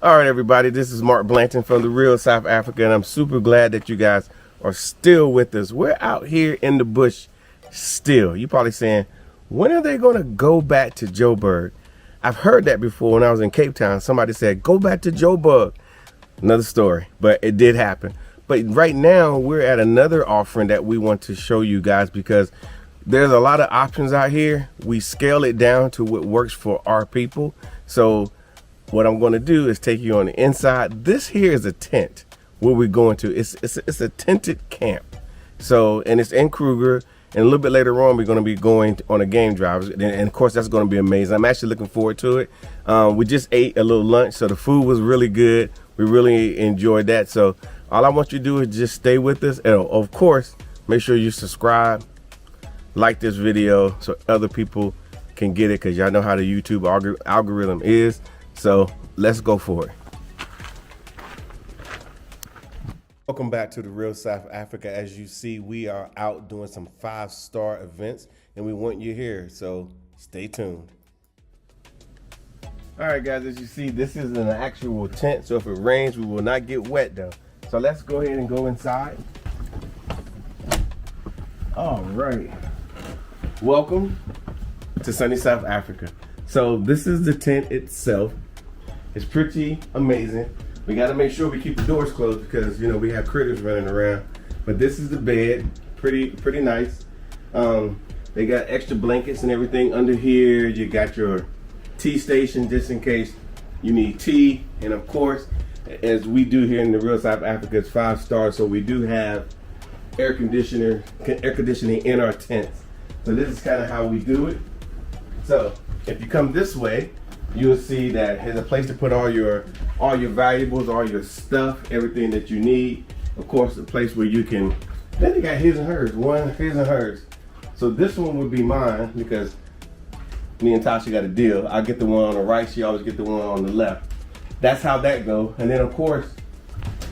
All right, everybody, this is Mark Blanton from the Real South Africa, and I'm super glad that you guys are still with us. We're out here in the bush still. You're probably saying, when are they going to go back to Joburg? I've heard that before when I was in Cape Town. Somebody said, go back to Joburg. Another story, but it did happen. But right now, we're at another offering that we want to show you guys because there's a lot of options out here. We scale it down to what works for our people. So what I'm going to do is take you on the inside. This here is a tent where we're going to. It's a tented camp. So, and it's in Kruger. And a little bit later on, we're going to be going on a game drive. And of course, that's going to be amazing. I'm actually looking forward to it. We just ate a little lunch, so the food was really good. We really enjoyed that. So all I want you to do is just stay with us. And of course, make sure you subscribe, like this video so other people can get it, because y'all know how the YouTube algorithm is. So let's go for it. Welcome back to the Real South Africa. As you see, we are out doing some 5-star events and we want you here, so stay tuned. All right, guys, as you see, this is an actual tent, so if it rains, we will not get wet though. So let's go ahead and go inside. All right. Welcome to sunny South Africa. So this is the tent itself. It's pretty amazing. We got to make sure we keep the doors closed because, you know, we have critters running around. But this is the bed, pretty nice. They got extra blankets and everything under here. You got your tea station just in case you need tea. And of course, as we do here in the Real South Africa, it's 5 stars. So we do have air conditioning in our tents. So this is kind of how we do it. So if you come this way, you'll see that there's a place to put all your valuables, all your stuff, everything that you need. Of course, a place where you can, then they got his and hers, his and hers. So this one would be mine because me and Tasha got a deal. I get the one on the right, she always get the one on the left. That's how that go. And then of course,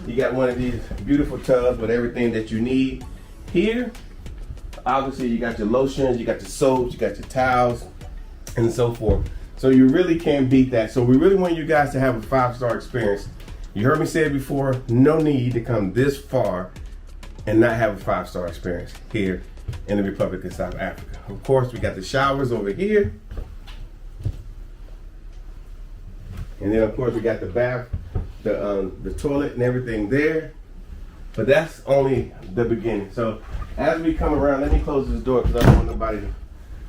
you got one of these beautiful tubs with everything that you need. Here, obviously you got your lotions, you got your soaps, you got your towels, and so forth. So you really can't beat that. So we really want you guys to have a 5-star experience. You heard me say it before, no need to come this far and not have a 5-star experience here in the Republic of South Africa. Of course, we got the showers over here. And then of course we got the bath, the toilet and everything there. But that's only the beginning. So as we come around, let me close this door because I don't want nobody to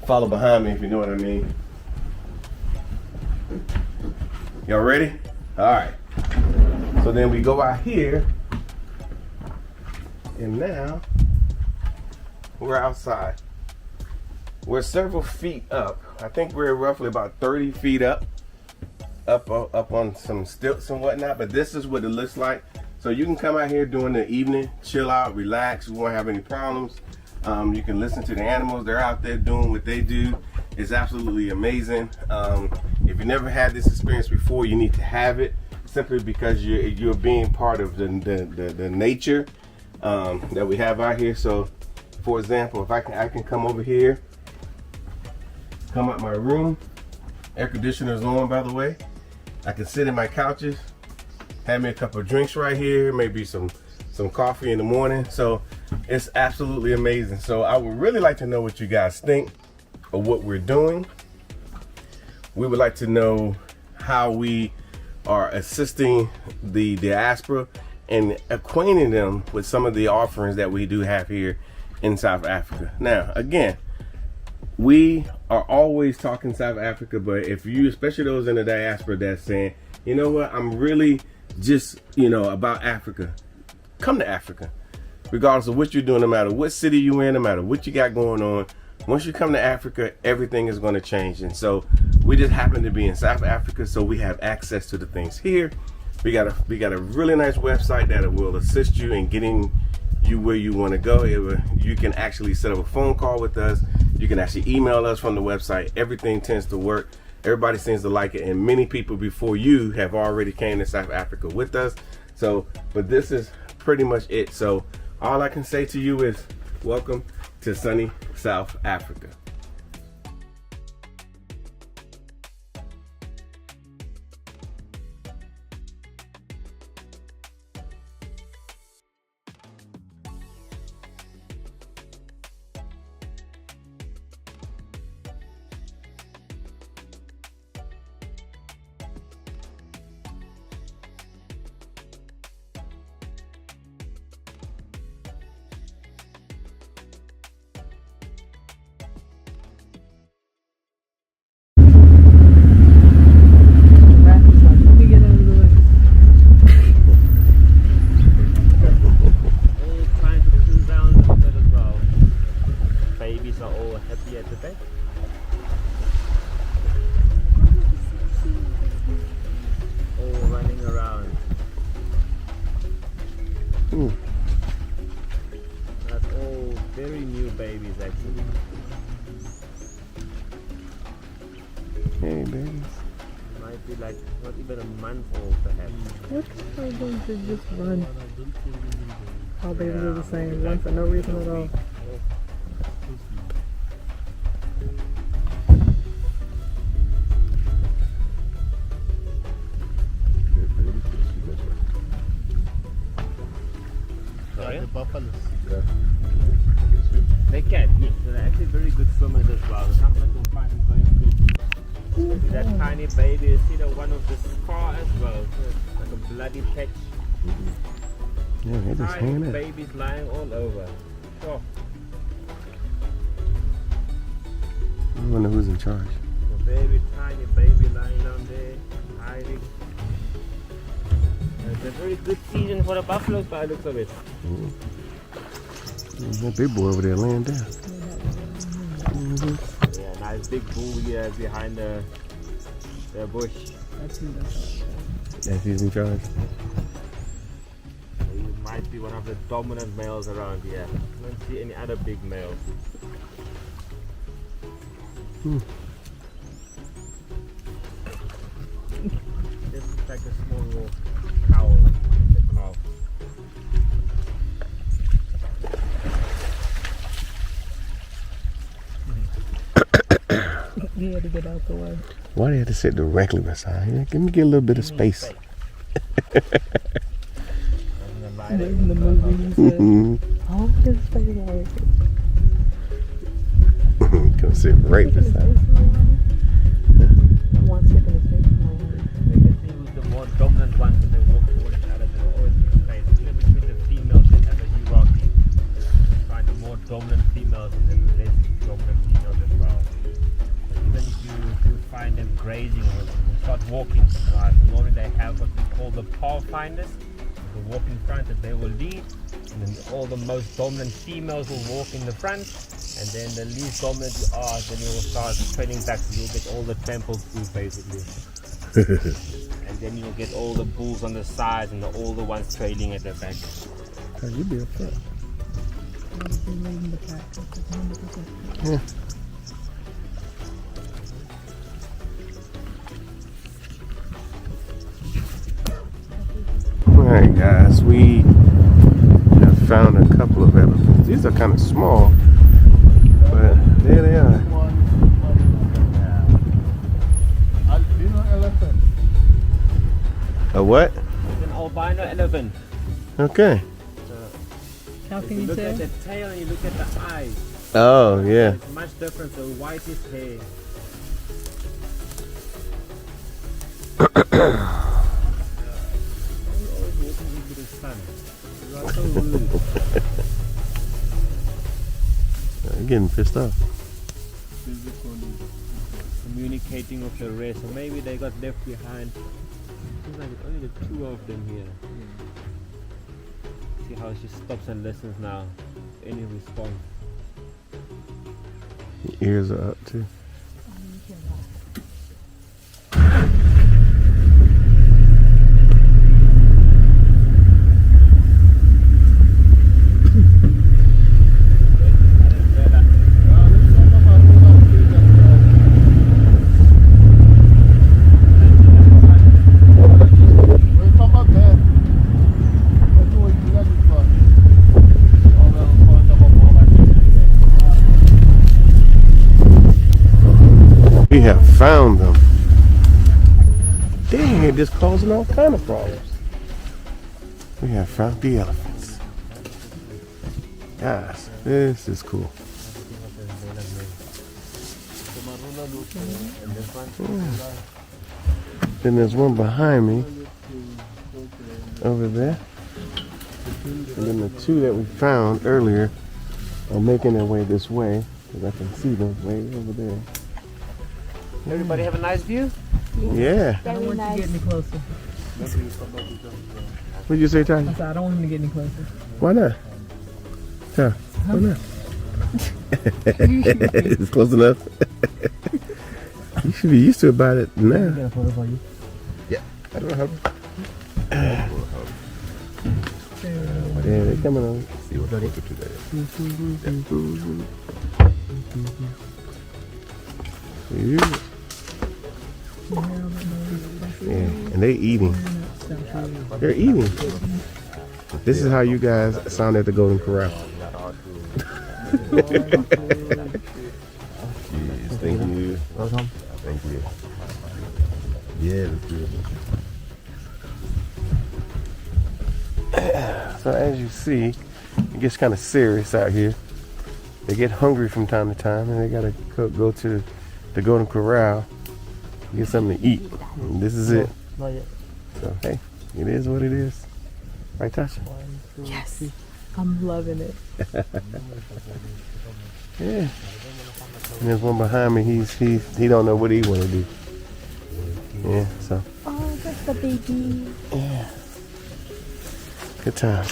follow behind me, if you know what I mean. Y'all ready? All right. So then we go out here, and now we're outside. We're several feet up. I think we're roughly about 30 feet up on some stilts and whatnot, but this is what it looks like. So you can come out here during the evening, chill out, relax. You won't have any problems. You can listen to the animals. They're out there doing what they do. It's absolutely amazing. If you never had this experience before, you need to have it simply because you're being part of the nature that we have out here. So, for example, if I can come over here, come out my room. Air conditioner's on, by the way. I can sit in my couches, have me a couple of drinks right here, maybe some coffee in the morning. So it's absolutely amazing. So I would really like to know what you guys think of what we're doing. We would like to know how we are assisting the diaspora and acquainting them with some of the offerings that we do have here in South Africa. Now, again, we are always talking South Africa, but if you, especially those in the diaspora that's saying, you know what, I'm really just, about Africa, come to Africa. Regardless of what you're doing, no matter what city you're in, no matter what you got going on, once you come to Africa, everything is going to change. And so we just happen to be in South Africa, so we have access to the things here. We got a really nice website that will assist you in getting you where you want to go. You can actually set up a phone call with us. You can actually email us from the website. Everything tends to work. Everybody seems to like it, and many people before you have already came to South Africa with us. So, but this is pretty much it. So all I can say to you is welcome to sunny South Africa. That's all very new babies actually. Hey, babies. Might be like not even a month old perhaps. What are going to just run? All babies are the same, run for no reason at all. Sorry? The buffaloes. Yeah. They can, yes. They're actually very good swimmers as well. Sometimes you'll find them going good. See that tiny baby, you see the one of the scar as well. So it's like a bloody patch. Yeah, they're just Tiny hanging out. babies lying all over. Sure. I wonder who's in charge. A very tiny baby lying down there, hiding. It's a very good season for the buffaloes by the looks of it. That big boy over there laying down. Yeah, nice big bull here behind the bush. Yes, he's in charge. He might be one of the dominant males around here. I don't see any other big males. This is like a small little cow. He had to get out the way. Why do you have to sit directly beside him? Give me a little bit of space. In the movie, he said, oh, his face always. Come sit right beside him. One second, his face. They can see who's the more dominant ones when they walk toward each other. There's always big space. Even between the females, they have a hierarchy. Find the more dominant females and then less dominant females as well. Even if you find them grazing or start walking, right? Normally they have what we call the pathfinders. They walk in front and they will lead, and then all the most dominant females will walk in the front, and then the least dominant you are, then you will start training back, so you'll get all the trampled food basically. And then you'll get all the bulls on the sides and all the ones trailing at the back. You be up front. Yeah. Alright guys, we have found a couple of elephants. These are kind of small, but there they are. Albino elephant. A what? It's an albino elephant. Okay. How If can you you look tell? at the tail and you look at the eyes, Oh yeah. it's much different. The whitest hair. You're always walking into the sun. You are so rude. I'm getting pissed off. Communicating with the rest, or maybe they got left behind. Seems like it's only the two of them here. See how she stops and listens now. Any response? Your ears are up too. We have found them. Dang, it just causing all kind of problems. We have found the elephants. Guys, this is cool. Then there's one behind me over there. And then the two that we found earlier are making their way this way, because I can see them way over there. Everybody have a nice view? Yeah. I don't want you to get any closer. What did you say, Ty? I said, I don't want him to get any closer. Why not? Ty, why not? It's close enough. You should be used to about it now. Got a photo for you. Yeah, I don't know how. Yeah, they're coming on. See what to do there. Yeah. Yeah, and they eating. They're eating. This is how you guys sound at the Golden Corral. Jeez, thank you. Welcome. Thank you. Yeah, that's beautiful. So as you see, it gets kind of serious out here. They get hungry from time to time, and they gotta go to the Golden Corral, get something to eat. And this is it. So hey, it is what it is. Right, Tasha? Yes. I'm loving it. Yeah. And there's one behind me. He don't know what he want to do. Yeah. So. Oh, that's the baby. Yeah. Good times.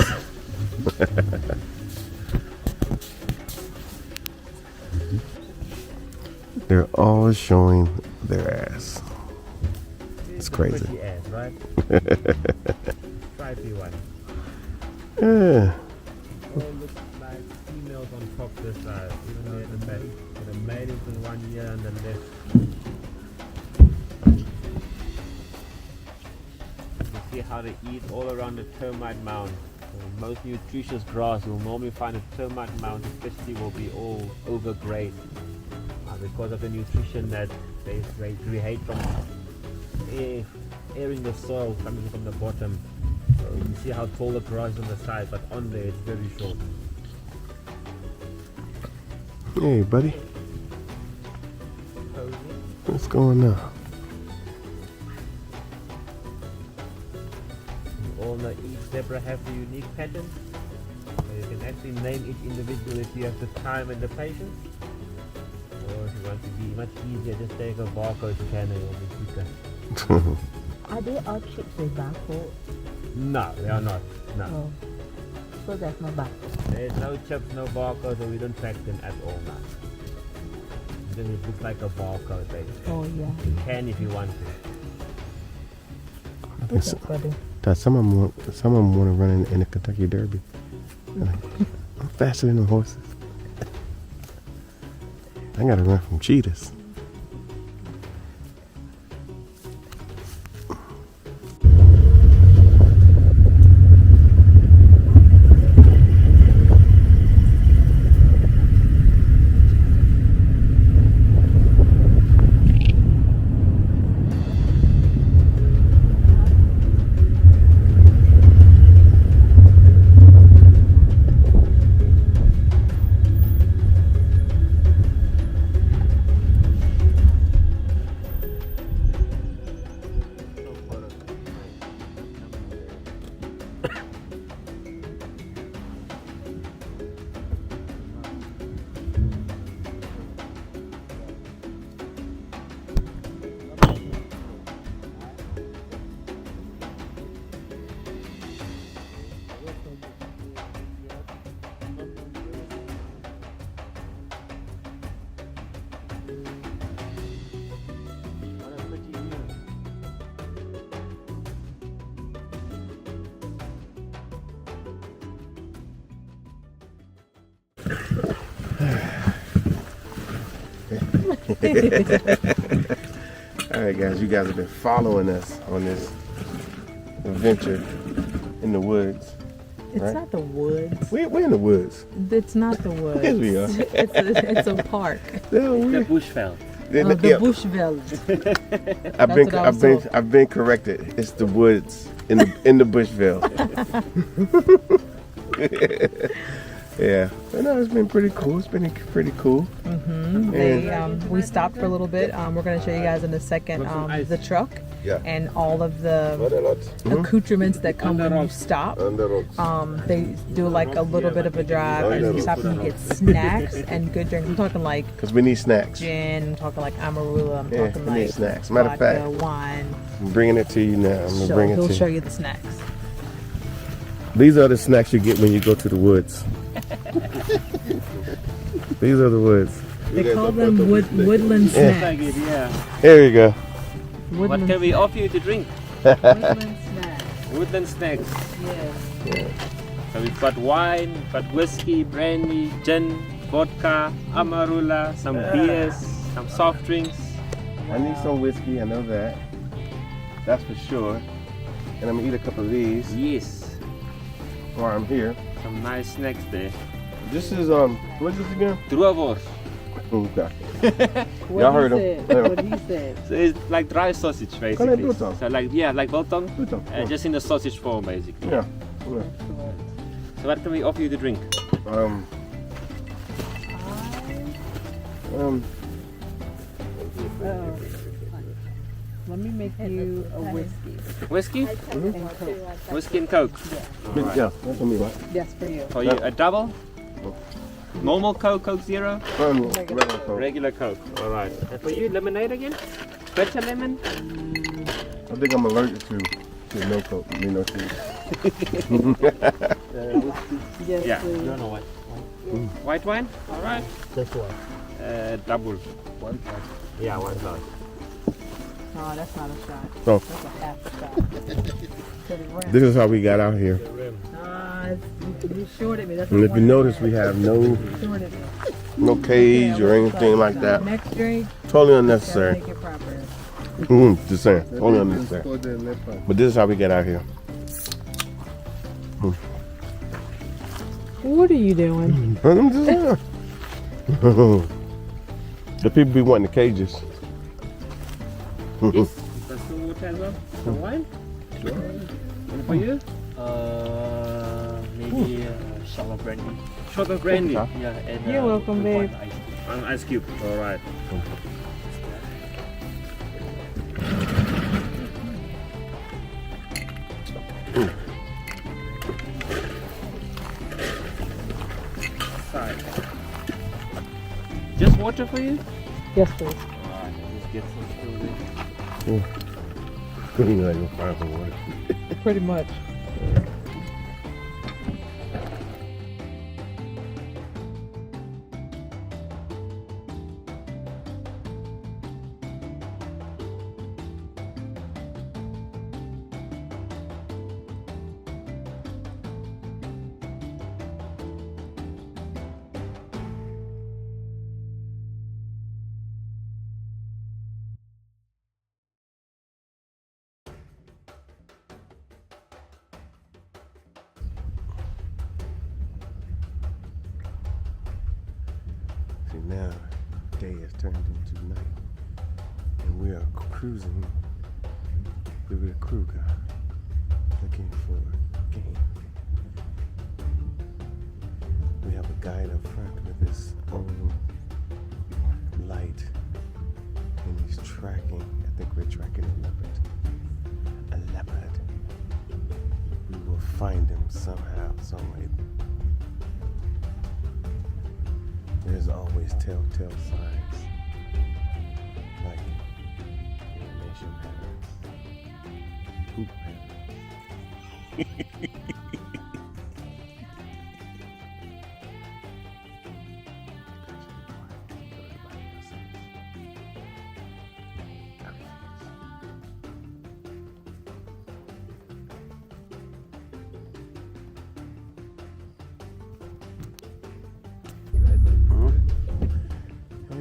They're all showing their ass. It's crazy. Pretty ass, right? Try if you want. Yeah. All look like females on top this side. Even though the back. The male is in 1 year and the left. You see how they eat all around the termite mound. So most nutritious grass, you'll normally find a termite mound, especially will be all overgrown. Because of the nutrition that they create from airing the soil coming from the bottom. So you see how tall the grass is on the side, but on there it's very short. Hey, buddy. What's going on? All the each zebra have the unique pattern. So you can actually name each individual if you have the time and the patience. Or if you want to be much easier, just take a barcode scanner or the quicker. Are they all chips with barcode? No, they are not. No. Oh. So there's no barcode. There's no chips, no barcode, so we don't track them at all now. Then it looks like a barcode basically. Oh yeah. You can if you want to. It's, some of them want to run in the Kentucky Derby. I'm faster than the horses. I gotta run from cheetahs. Alright guys, you guys have been following us on this adventure in the woods. It's right? not the woods. We're in the woods. It's not the woods. Yes, we are. It's a park. No, The we're, bushveld. The yep. bush village. I've been corrected. It's the woods in the Bushville. Yeah, but no, it's been pretty cool. It's been pretty cool. We stopped for a little bit. We're going to show you guys in a second the truck and all of the accoutrements that come when you stop. They do like a little bit of a drive and you stop and you get snacks and good drinks. I'm talking like Because we need snacks. gin, I'm talking like amarula, I'm Yeah, talking we need like snacks. Matter of vodka, fact, wine. I'm bringing it to you now. I'm going to So bring it he'll to show you. you the snacks. These are the snacks you get when you go to the woods. These are the woods. They call them woodland snacks. Yeah. Here you go. What Woodland can we offer you to drink? woodland snacks. Woodland snacks. Yes. So we've got wine, we've got whiskey, brandy, gin, vodka, amarula, some beers, some soft drinks. I need some whiskey, I know that. That's for sure. And I'm gonna eat a couple of these Yes, while I'm here. some nice snacks there. This is, what is this again? Druavor. Okay. What Y'all he heard him. said, What he said. So it's like dry sausage Kan je basically. biltong? So like, yeah, like biltong, Biltong, ja. just in the sausage form basically. Yeah. So what can we offer you to drink? Let me make you a whiskey Whiskey? and Coke. Whiskey and Coke. Yeah, that's for me, right? That's for you. For you, a double? Normal Coke, Coke Zero? Regular Coke. Regular Coke. Alright. And for you, lemonade again? Bitter lemon? I think I'm allergic to no Coke, no cheese. Yes, Yeah. please. No, white. White wine? Alright. Just one. Double. One pack. Yeah, one glass. No, that's not a shot. So, That's a half a shot. To the rim. this is how we got out here. You shorted me. That's And what if you notice, we have no shorted me. cage or anything like that. Next drink, Totally gotta unnecessary. make it proper. Just saying, totally unnecessary. For the leopard. But this is how we get out here. What are you doing? I'm just saying. The people be wanting the cages. Yes. That's some water as well? Some wine? And for you? Maybe a shot of brandy. Shot of brandy. Huh? Yeah, and You're welcome, babe. An ice cube. Alright. Side. Just water for you? Yes, please. Alright, let's get some still there. You know, you'll find some water. Pretty much. See, now day has turned into night, and we are cruising through the Kruger, looking for game. We have a guide up front with his own light, and he's tracking. I think we're tracking a leopard. A leopard. We will find him somehow, some way. There's always telltale signs, like urination patterns, poop patterns.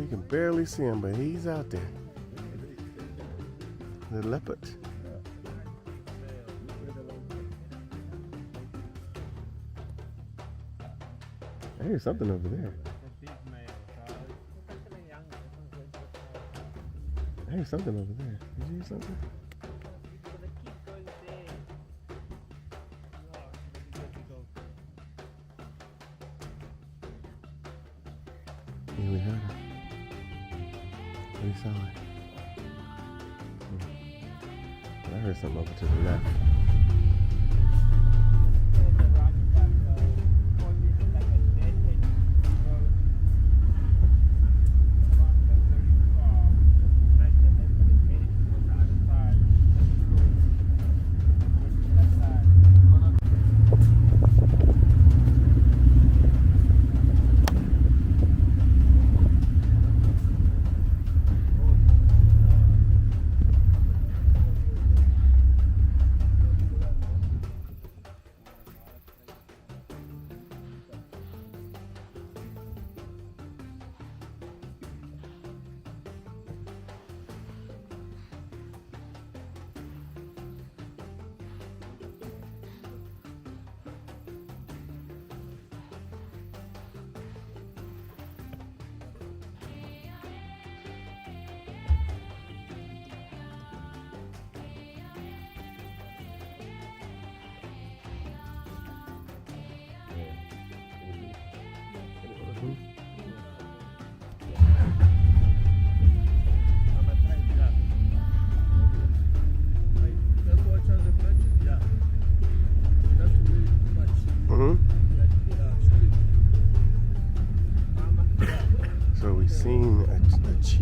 You can barely see him, but he's out there. The leopard. I hear something over there. I hear something over there. Did you hear something? Yeah, we heard him. What do you sound like? I heard something over to the left.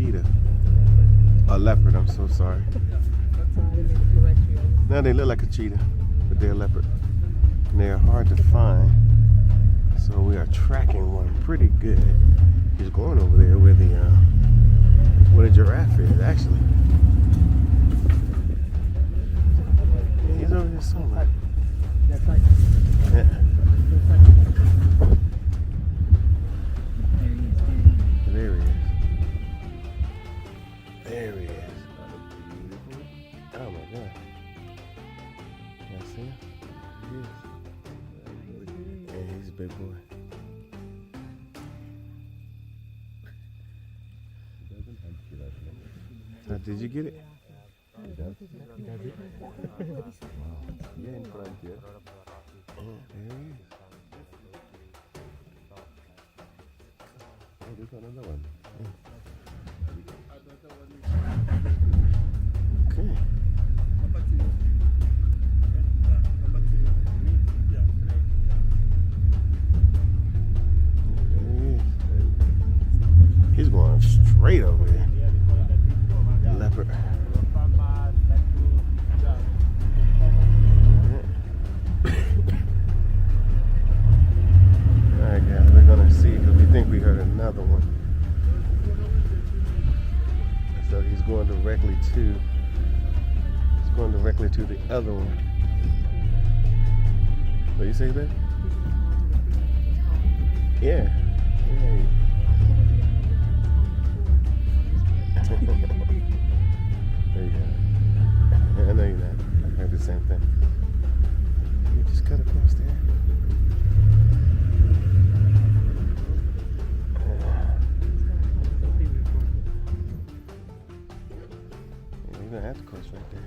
cheetah. A leopard, I'm so sorry. No, they look like a cheetah, but they're a leopard. And they're hard to find. So we are tracking one pretty good. He's going over there where the giraffe is, actually. He's over there somewhere. Yeah. There he is. There he is. Oh my God. Y'all see him? Yeah, he's a big boy. Did you get it? Yeah, in front here. Oh, there he is. Oh, there's another one. Okay. He's going straight over there. Leopard. Alright guys, we're gonna see because we think we heard another one. So he's going directly to the other one. What you say, babe? Yeah. Yeah. There you go. I know you're not. I heard the same thing. You just cut across there. You're gonna have to cross right there.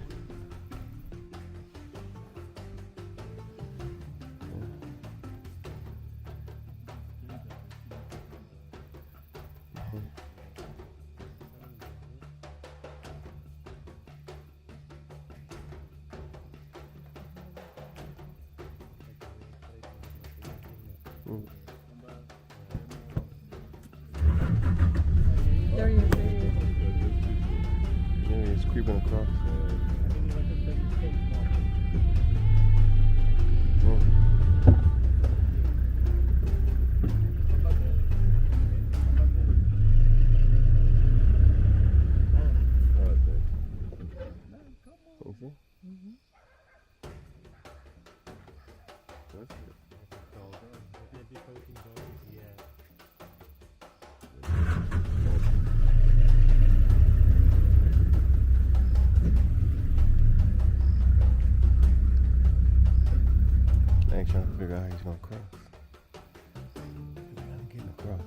There he is. There he is, creeping across. I ain't trying to figure out how he's gonna cross. I'm getting across.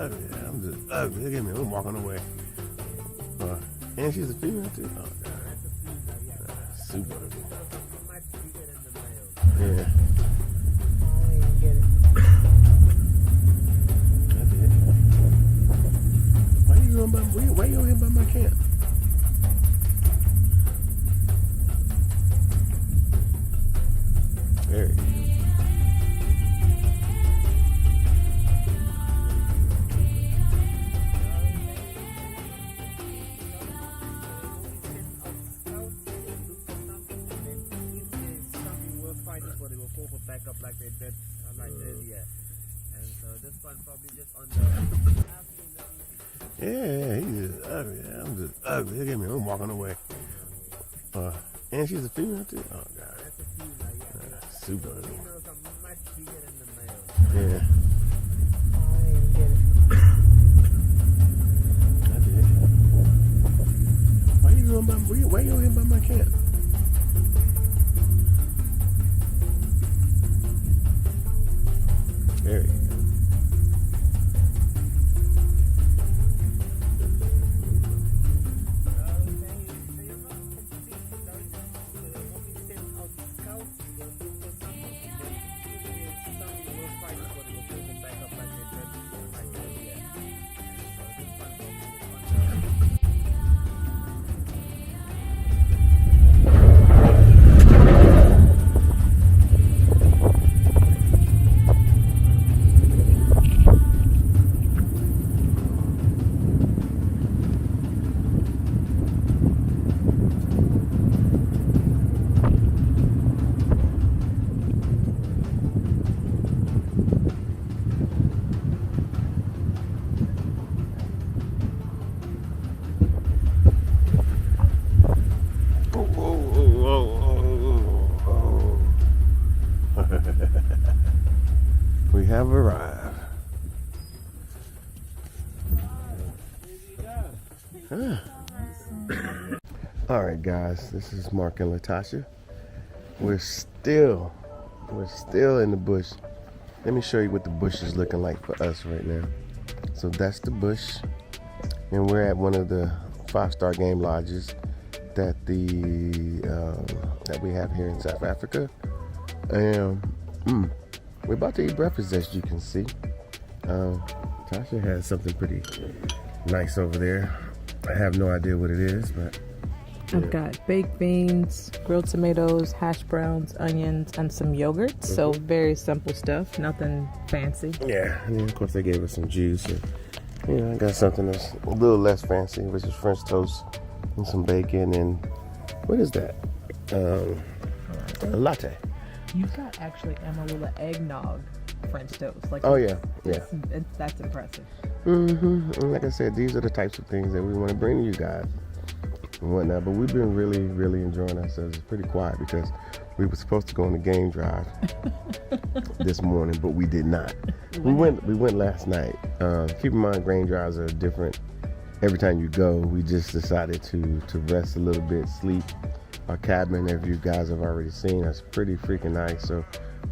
ugly. I'm just ugly. Look at me. I'm walking away. And she's a female too. Oh god. Super ugly. Yeah. Why you here by my camp? There it is. Backup like they did like earlier, and so this one probably just on the. Yeah, he's just ugly. I'm just ugly. Look at me. I'm walking away. And she's a female too. Oh god. That's a female, yeah. Super ugly. Females are much bigger than the males. Yeah. I did. Why you here by my camp? There you go. We have arrived. All right, guys, this is Mark and Latasha. We're still in the bush. Let me show you what the bush is looking like for us right now. So that's the bush, and we're at one of the 5-star game lodges that that we have here in South Africa. And we're about to eat breakfast, as you can see. Tasha has something pretty nice over there. I have no idea what it is, but I've got baked beans, grilled tomatoes, hash browns, onions, and some yogurt. So very simple stuff, nothing fancy. Yeah, and then of course they gave us some juice. And, I got something that's a little less fancy, which is French toast and some bacon. And what is that? A latte. You've got actually Amarula eggnog French toast. That's impressive. And like I said, these are the types of things that we want to bring to you guys and whatnot. But we've been really, really enjoying ourselves. It's pretty quiet because we were supposed to go on the game drive this morning, but we did not. We went last night. Keep in mind, game drives are different every time you go. We just decided to rest a little bit, sleep. Our cabin, as you guys have already seen, that's pretty freaking nice. So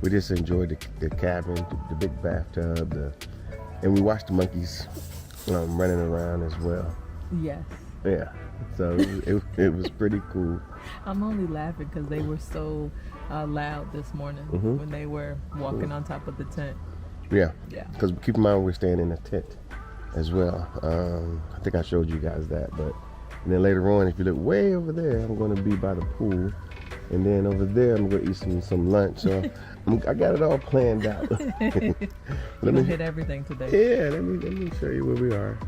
we just enjoyed the cabin, the big bathtub, and we watched the monkeys running around as well. Yes. Yeah. So it was pretty cool. I'm only laughing because they were so loud this morning when they were walking on top of the tent. Yeah. Yeah. Because keep in mind we're staying in a tent as well. I think I showed you guys that, but. And then later on, if you look way over there, I'm going to be by the pool. And then over there, I'm going to eat some lunch. So I got it all planned out. Let me hit everything today. Yeah, let me show you where we are.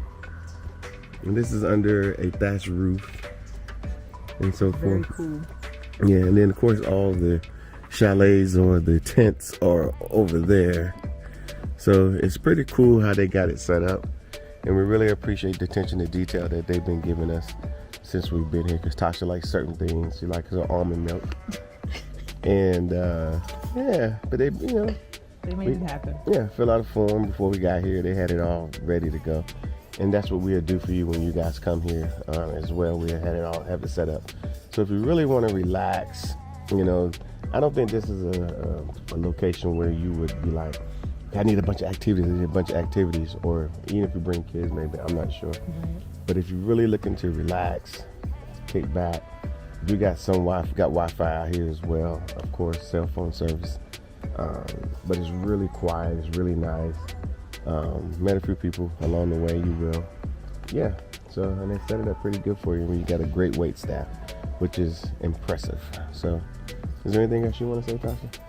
And this is under a thatched roof and so Very forth. cool. Yeah, and then of course all the chalets or the tents are over there. So it's pretty cool how they got it set up. And we really appreciate the attention to detail that they've been giving us since we've been here. Because Tasha likes certain things. She likes her almond milk. And but they made it happen. Yeah, fill out a form before we got here. They had it all ready to go. And that's what we'll do for you when you guys come here as well. We'll have it set up. So if you really want to relax, I don't think this is a location where you would be like I need a bunch of activities, or even if you bring kids, maybe, I'm not sure. But if you're really looking to relax, kick back, we got Wi-Fi out here as well, of course, cell phone service. But it's really quiet, it's really nice. Met a few people along the way, you will. Yeah, so, and they set it up pretty good for you when you got a great wait staff, which is impressive. So, is there anything else you want to say, Tasha?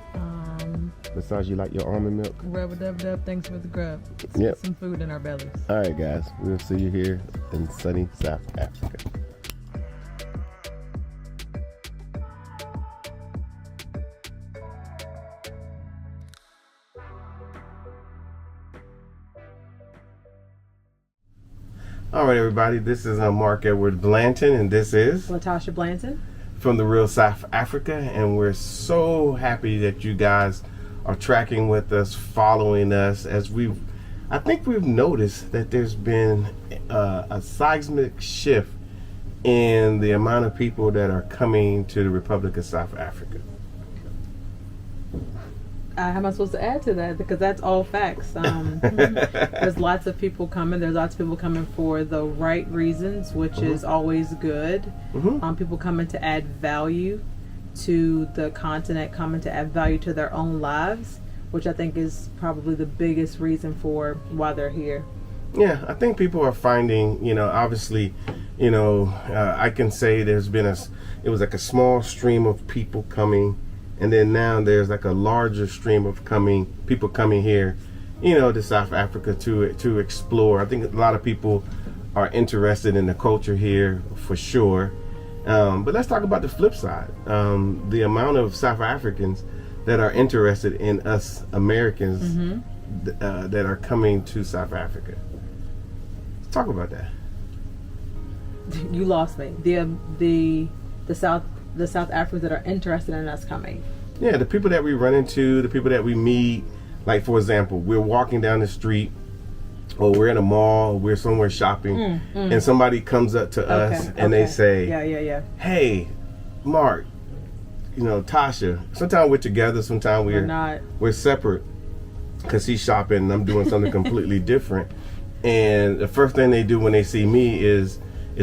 Besides, you like your almond milk? Rub-a-dub-dub, thanks for the grub. Let's Yep. get some food in our bellies. All right, guys, we'll see you here in sunny South Africa. All right, everybody, this is Mark Edward Blanton, and this is Latasha Blanton. from the real South Africa, and we're so happy that you guys are tracking with us, following us, as I think we've noticed that there's been a seismic shift in the amount of people that are coming to the Republic of South Africa. How am I supposed to add to that? Because that's all facts. There's lots of people coming. There's lots of people coming for the right reasons, which is always good. People coming to add value to the continent, coming to add value to their own lives, which I think is probably the biggest reason for why they're here. Yeah, I think people are finding, obviously, I can say it was like a small stream of people coming. And then now there's like a larger stream of people coming here, to South Africa to explore. I think a lot of people are interested in the culture here for sure. But let's talk about the flip side. The amount of South Africans that are interested in us Americans that are coming to South Africa. Let's talk about that. You lost me. The South Africans that are interested in us coming. Yeah, the people that we run into, the people that we meet. Like, for example, we're walking down the street, or we're in a mall, or we're somewhere shopping, and somebody comes up to us and they say, yeah. Hey, Mark, Tasha. Sometimes we're together, sometimes We're not. We're separate because he's shopping and I'm doing something completely different. And the first thing they do when they see me is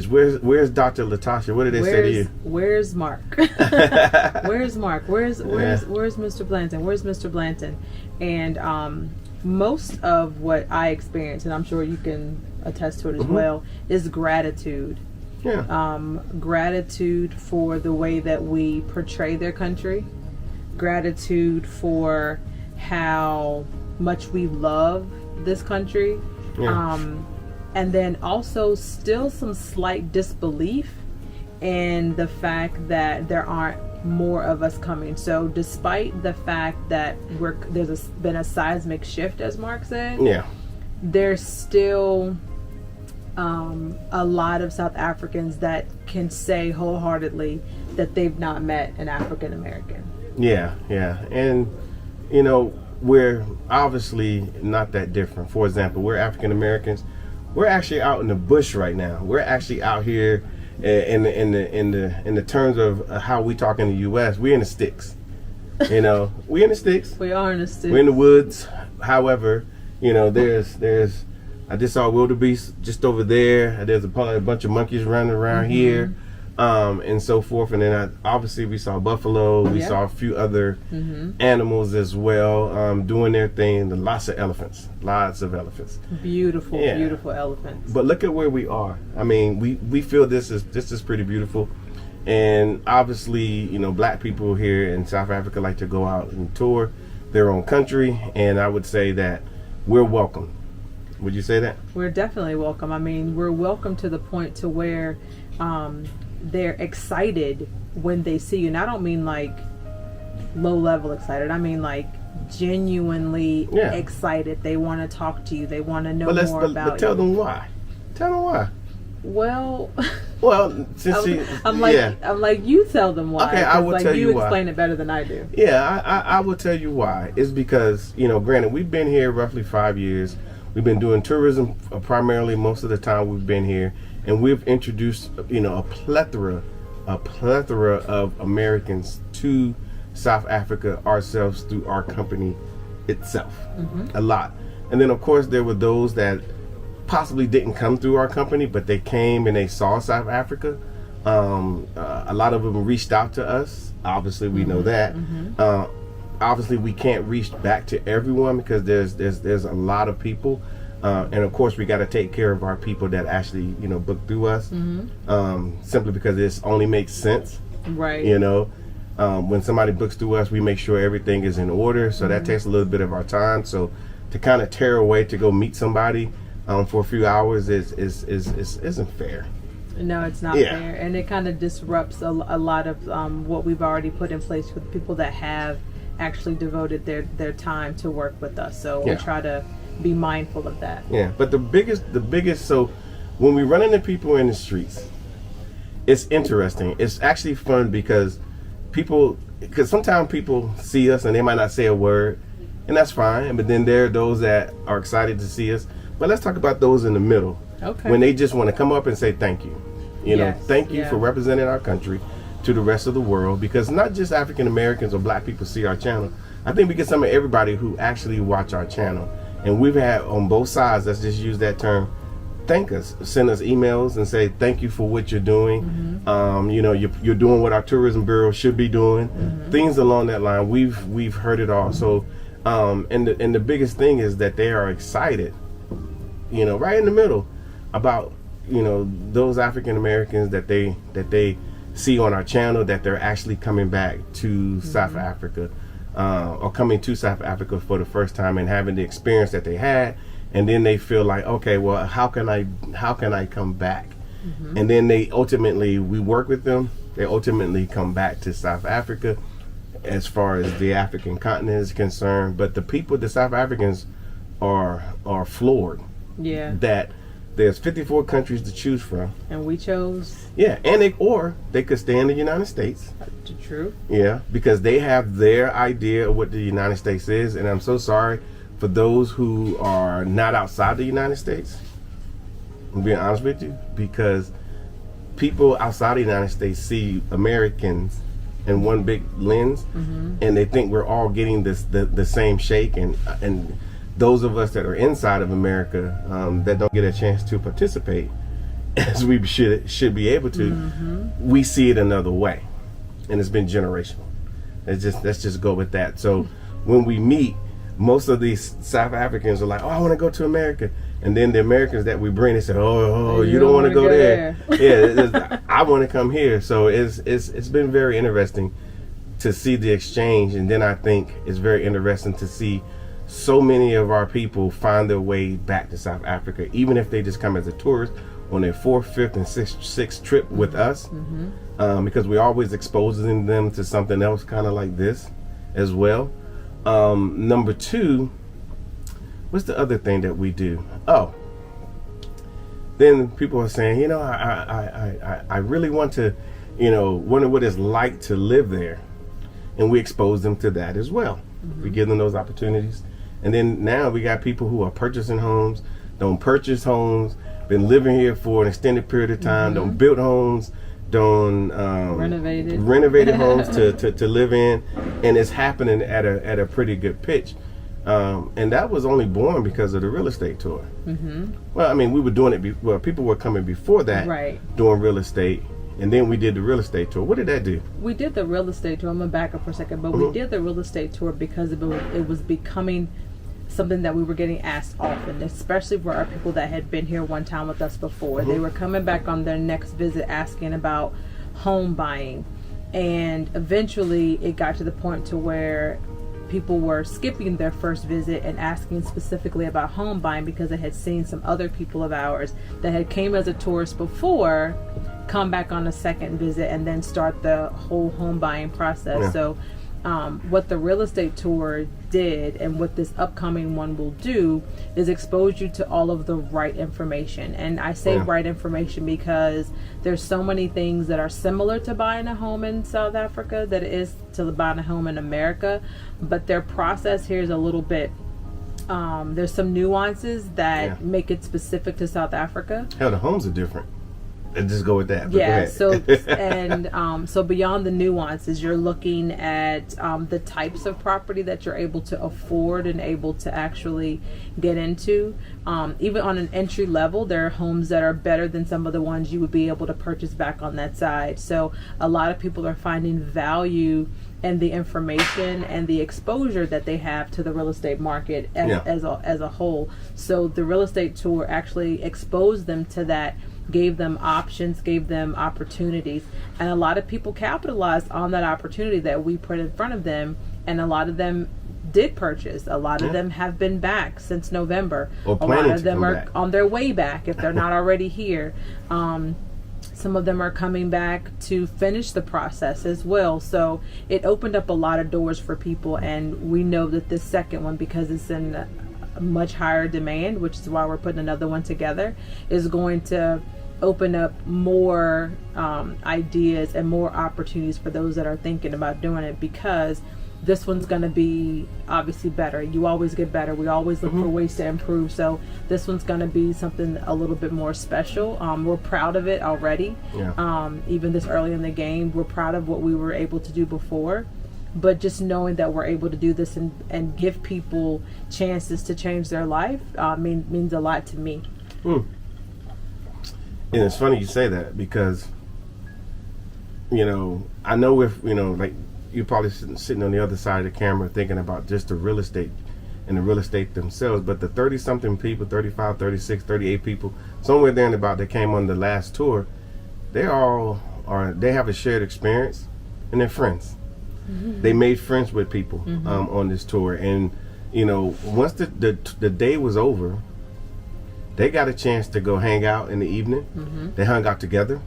where's Dr. Latasha? What did they say to you? Where's Mark? Where's Mark? Where's Mr. Blanton? Where's Mr. Blanton? And most of what I experience, and I'm sure you can attest to it as well, is gratitude. Yeah. Gratitude for the way that we portray their country. Gratitude for how much we love this country. Yeah. And then also still some slight disbelief in the fact that there aren't more of us coming. So despite the fact that there's been a seismic shift, as Mark said, there's still a lot of South Africans that can say wholeheartedly that they've not met an African American. Yeah. And, we're obviously not that different. For example, we're African Americans. We're actually out in the bush right now. We're actually out here in the terms of how we talk in the U.S. We're in the sticks. We in the sticks. We are in the sticks. We're in the woods. However, there's I just saw wildebeest just over there. There's a bunch of monkeys running around here, and so forth. And then obviously we saw buffalo. We saw a few other animals as well doing their thing. Lots of elephants. Beautiful elephants. But look at where we are. I mean, we feel this is pretty beautiful. And obviously, black people here in South Africa like to go out and tour their own country. And I would say that we're welcome. Would you say that? We're definitely welcome. I mean, we're welcome to the point to where they're excited when they see you. And I don't mean like low level excited. I mean like genuinely excited. They want to talk to you. They want to know more about you. But tell them why. Well, since I'm like you tell them why. Okay, I will tell you why. You explain it better than I do. Yeah, I will tell you why. It's because, granted, we've been here roughly 5 years. We've been doing tourism primarily most of the time we've been here, and we've introduced, a plethora of Americans to South Africa ourselves through our company, itself, a lot. And then of course there were those that possibly didn't come through our company, but they came and they saw South Africa. A lot of them reached out to us. Obviously, we know that. Obviously, we can't reach back to everyone because there's a lot of people, and of course, we got to take care of our people that actually book through us. Simply because this only makes sense, right? When somebody books through us, we make sure everything is in order. So that takes a little bit of our time. So to kind of tear away to go meet somebody for a few hours isn't fair. No, it's not fair, and it kind of disrupts a lot of what we've already put in place with people that have actually devoted their time to work with us. So we try to be mindful of that. Yeah, but the biggest. So when we run into people in the streets, it's interesting. It's actually fun because sometimes people see us and they might not say a word, and that's fine. But then there are those that are excited to see us. But let's talk about those in the middle. Okay. When they just want to come up and say thank you. Thank you for representing our country to the rest of the world, because not just African Americans or black people see our channel. I think we get some of everybody who actually watch our channel. And we've had on both sides, let's just use that term, thank us, send us emails and say thank you for what you're doing. You're doing what our tourism bureau should be doing. Things along that line. We've heard it all. So and the biggest thing is that they are excited, right in the middle, about those African Americans that they see on our channel, that they're actually coming back to South Africa, or coming to South Africa for the first time and having the experience that they had, and then they feel like, okay, well, how can I come back? And then we work with them. They ultimately come back to South Africa, as far as the African continent is concerned. But the South Africans are floored. Yeah. That there's 54 countries to choose from, and we chose. Yeah, and they could stay in the United States. True. Yeah, because they have their idea of what the United States is, and I'm so sorry for those who are not outside the United States. I'm being honest with you, because people outside the United States see Americans in one big lens, and they think we're all getting the same shake, and those of us that are inside of America that don't get a chance to participate as we should be able to, we see it another way, and it's been generational. Let's just go with that. So when we meet, most of these South Africans are like, "Oh, I want to go to America," and then the Americans that we bring, they say, "Oh, you don't want to go there." Yeah, I want to come here. So it's been very interesting to see the exchange, and then I think it's very interesting to see so many of our people find their way back to South Africa, even if they just come as a tourist on their 4th, 5th, and 6th trip with us, because we're always exposing them to something else kind of like this as well. Number 2, what's the other thing that we do? Oh, then people are saying, I really want to, wonder what it's like to live there, and we expose them to that as well. We give them those opportunities. And then now we got people who are purchasing homes, don't purchase homes, been living here for an extended period of time, don't build homes, don't renovated homes to live in, and it's happening at a pretty good pitch. And that was only born because of the real estate tour. Well, I mean, we were doing it. People were coming before that, doing real estate. And then we did the real estate tour. What did that do? We did the real estate tour. I'm going to back up for a second. But we did the real estate tour because it was becoming something that we were getting asked often, especially for our people that had been here one time with us before. They were coming back on their next visit asking about home buying. And eventually it got to the point to where people were skipping their first visit and asking specifically about home buying because they had seen some other people of ours that had came as a tourist before come back on a second visit and then start the whole home buying process. So what the real estate tour did and what this upcoming one will do is expose you to all of the right information. And I say right information because there's so many things that are similar to buying a home in South Africa that it is to buying a home in America, but their process here is a little bit there's some nuances that make it specific to South Africa. Hell, the homes are different. Let's just go with that. But Yeah, go ahead. so beyond the nuances, you're looking at the types of property that you're able to afford and able to actually get into. Even on an entry level, there are homes that are better than some of the ones you would be able to purchase back on that side. So a lot of people are finding value in the information and the exposure that they have to the real estate market as a whole. So the real estate tour actually exposed them to that, gave them options, gave them opportunities, and a lot of people capitalized on that opportunity that we put in front of them, and a lot of them did purchase. A lot of them have been back since November. Or a lot of to them come are back. on their way back if they're not already here. Some of them are coming back to finish the process as well. So it opened up a lot of doors for people, and we know that this second one, because it's in a much higher demand, which is why we're putting another one together, is going to open up more ideas and more opportunities for those that are thinking about doing it, because this one's going to be obviously better. You always get better. We always look for ways to improve. So this one's going to be something a little bit more special. We're proud of it already. Yeah. Even this early in the game, we're proud of what we were able to do before. But just knowing that we're able to do this and give people chances to change their life means a lot to me. And it's funny you say that, because, you know, I know if, you know, like, you're probably sitting on the other side of the camera thinking about just the real estate and the real estate themselves, but the 30-something people, 35, 36, 38 people, somewhere there and about that came on the last tour, they have a shared experience, and they're friends. They made friends with people on this tour, and, you know, once the day was over, they got a chance to go hang out in the evening. They hung out together.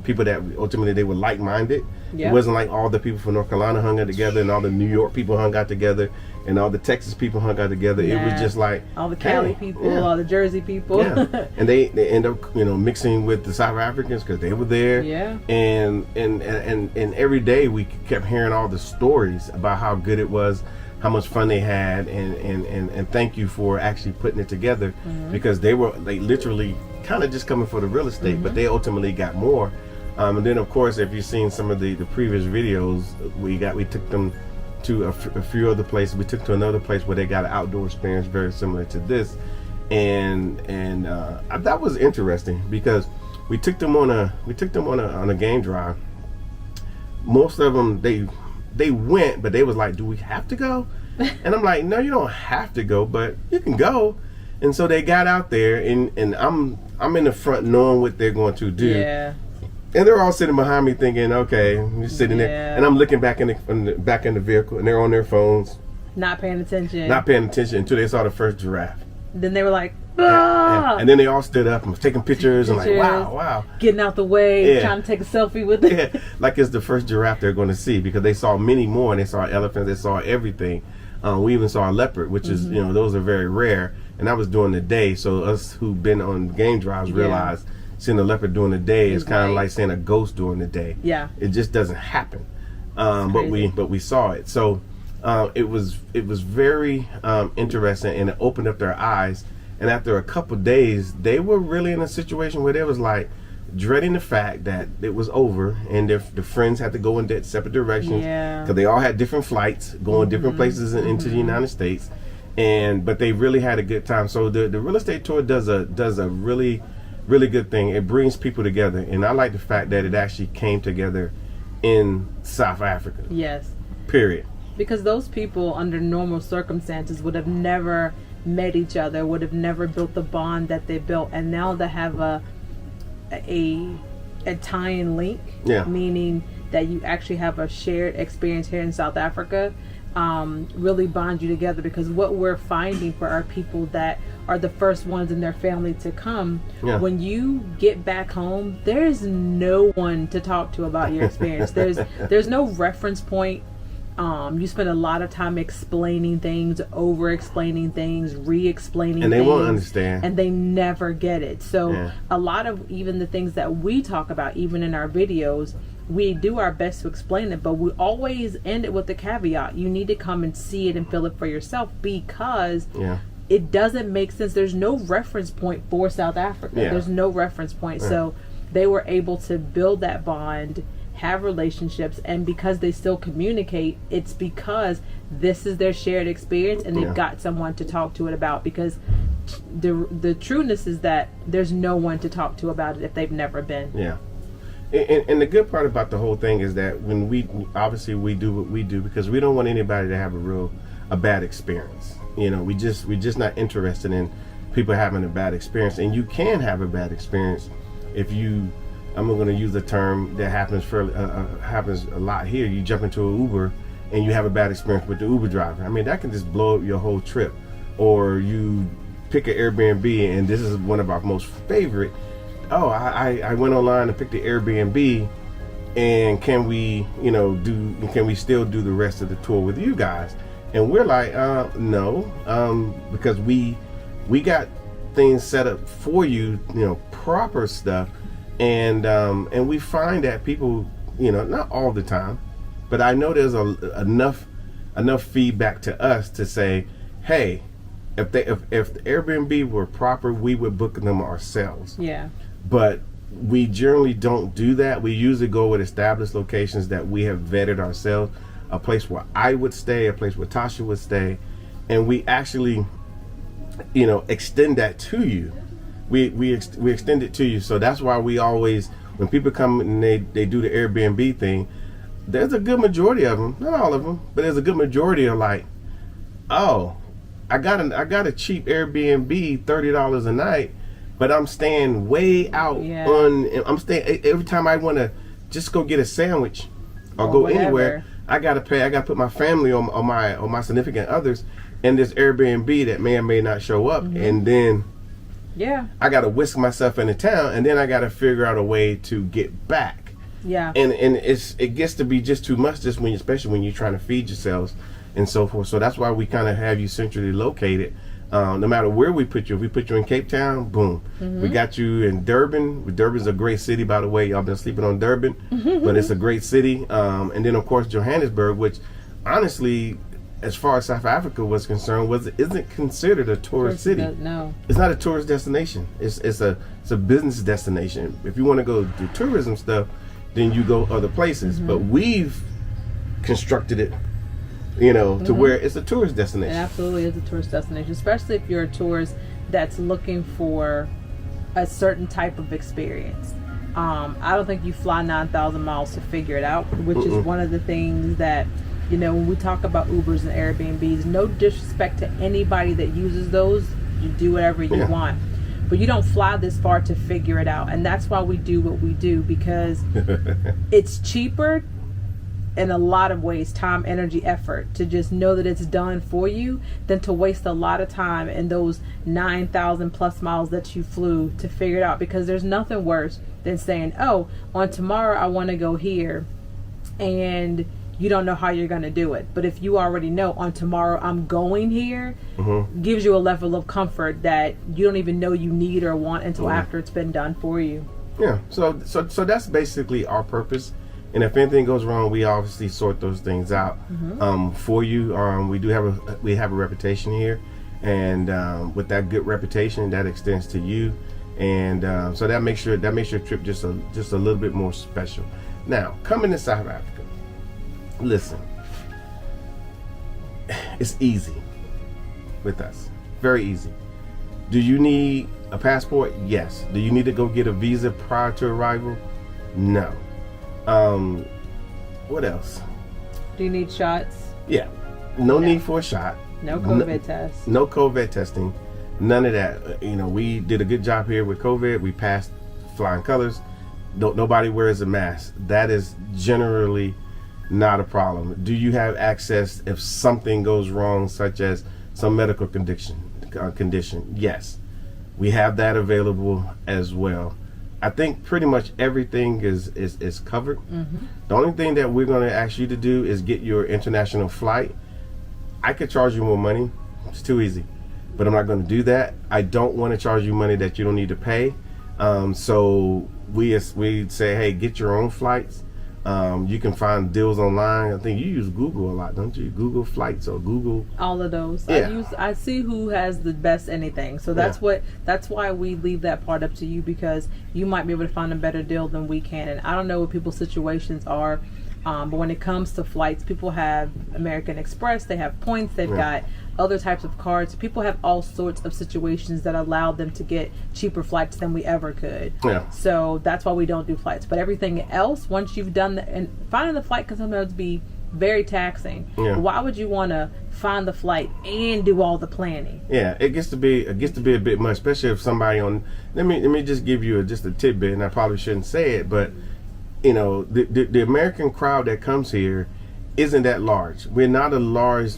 People that ultimately they were like-minded. Yeah. It wasn't like all the people from North Carolina hung out together and all the New York people hung out together and all the Texas people hung out together. It was just like all the Cali people, all the Jersey people. And they end up, you know, mixing with the South Africans because they were there. Yeah. And every day we kept hearing all the stories about how good it was, how much fun they had, and thank you for actually putting it together, because they were like literally kind of just coming for the real estate, but they ultimately got more. And then of course, if you've seen some of the previous videos, we took them to a few other places. We took to another place where they got an outdoor experience very similar to this, and that was interesting because we took them on a game drive. Most of them they went, but they was like, do we have to go? And I'm like, no, you don't have to go, but you can go. And so they got out there, and I'm in the front knowing what they're going to do. Yeah. And they're all sitting behind me thinking, okay, we're sitting there, and I'm looking back in the vehicle, and they're on their phones, not paying attention until they saw the first giraffe. Then they were like, ah! And then they all stood up and was taking pictures and like, wow, getting out the way, trying to take a selfie with it. Yeah, like it's the first giraffe they're going to see, because they saw many more, and they saw elephants, they saw everything. We even saw a leopard, which is, you know, those are very rare, and that was during the day. So us who've been on game drives realize seeing a leopard during the day is kind of like seeing a ghost during the day. Yeah, it just doesn't happen. But we saw it. So it was very interesting, and it opened up their eyes. And after a couple days, they were really in a situation where they was like dreading the fact that it was over, and the friends had to go in separate directions because they all had different flights going different places into the United States. But they really had a good time. So the real estate tour does a really, really good thing. It brings people together, and I like the fact that it actually came together in South Africa. Yes. Period. Because those people, under normal circumstances, would have never met each other, would have never built the bond that they built, and now they have a tie-in link, meaning that you actually have a shared experience here in South Africa, really bond you together. Because what we're finding for our people that are the first ones in their family to come, when you get back home, there's no one to talk to about your experience. There's no reference point. You spend a lot of time explaining things, over-explaining things, re-explaining things. And they won't understand. And they never get it. So a lot of even the things that we talk about, even in our videos, we do our best to explain it, but we always end it with the caveat. You need to come and see it and feel it for yourself, because it doesn't make sense. There's no reference point for South Africa. There's no reference point. So they were able to build that bond, have relationships, and because they still communicate, it's because this is their shared experience and they've got someone to talk to it about, because the trueness is that there's no one to talk to about it if they've never been. Yeah. And the good part about the whole thing is that when we do what we do because we don't want anybody to have a bad experience. You know, we just not interested in people having a bad experience. And you can have a bad experience if you, I'm going to use a term that happens a lot here. You jump into an Uber and you have a bad experience with the Uber driver. I mean, that can just blow up your whole trip. Or you pick an Airbnb, and this is one of our most favorite. Oh, I went online and picked the Airbnb, and can we still do the rest of the tour with you guys? And we're like, no, because we got things set up for you, proper stuff, and we find that people, not all the time, but I know there's enough feedback to us to say, hey, if the Airbnb were proper, we would book them ourselves. Yeah. But we generally don't do that. We usually go with established locations that we have vetted ourselves, a place where I would stay, a place where Tasha would stay, and we actually, extend that to you. We extend it to you. So that's why we always, when people come and they do the Airbnb thing, there's a good majority of them, not all of them, but there's a good majority of like, oh, I got a cheap Airbnb, $30 a night, but I'm staying way out I'm staying every time I want to just go get a sandwich or go whatever. Anywhere. I gotta put my family or my significant others in this Airbnb that may or may not show up, and then I gotta whisk myself into town, and then I gotta figure out a way to get back. Yeah. And it gets to be just too much, especially when you're trying to feed yourselves and so forth. So that's why we kind of have you centrally located. No matter where we put you, if we put you in Cape Town, boom. We got you in Durban. Durban's a great city, by the way. Y'all been sleeping on Durban, but it's a great city. And then, of course, Johannesburg, which honestly, as far as South Africa was concerned, isn't considered a tourist city. No. It's not a tourist destination. It's a business destination. If you want to go do tourism stuff, then you go other places. But we've constructed it to where it's a tourist destination. It absolutely is a tourist destination, especially if you're a tourist that's looking for a certain type of experience. I don't think you fly 9,000 miles to figure it out, which is one of the things that, when we talk about Ubers and Airbnbs, no disrespect to anybody that uses those, you do whatever you want. But you don't fly this far to figure it out. And that's why we do what we do, because it's cheaper in a lot of ways, time, energy, effort, to just know that it's done for you than to waste a lot of time in those 9,000 plus miles that you flew to figure it out. Because there's nothing worse than saying, oh, on tomorrow I want to go here, and you don't know how you're going to do it. But if you already know on tomorrow I'm going here, gives you a level of comfort that you don't even know you need or want until after it's been done for you. Yeah, so that's basically our purpose. And if anything goes wrong, we obviously sort those things out for you. We have a reputation here, and with that good reputation, that extends to you, and so that makes your trip just a little bit more special. Now, coming to South Africa, listen, it's easy with us, very easy. Do you need a passport? Yes. Do you need to go get a visa prior to arrival? No. What else? Do you need shots? Yeah. No need for a shot. No COVID test. No COVID testing. None of that. We did a good job here with COVID. We passed flying colors. Nobody wears a mask. That is generally not a problem. Do you have access if something goes wrong, such as some medical condition? Yes. We have that available as well. I think pretty much everything is covered. The only thing that we're going to ask you to do is get your international flight. I could charge you more money. It's too easy. But I'm not going to do that. I don't want to charge you money that you don't need to pay. So we say, hey, get your own flights. You can find deals online. I think you use Google a lot, don't you? Google Flights or Google. All of those. Yeah. I see who has the best anything. So that's why we leave that part up to you, because you might be able to find a better deal than we can. And I don't know what people's situations are. But when it comes to flights, people have American Express, they have points, they've got other types of cards. People have all sorts of situations that allow them to get cheaper flights than we ever could. Yeah. So that's why we don't do flights. But everything else, once you've done and finding the flight can sometimes be very taxing. Yeah. Why would you want to find the flight and do all the planning? Yeah, it gets to be a bit much, especially if somebody on. Let me just give you just a tidbit, and I probably shouldn't say it, but you know, the American crowd that comes here isn't that large. We're not a large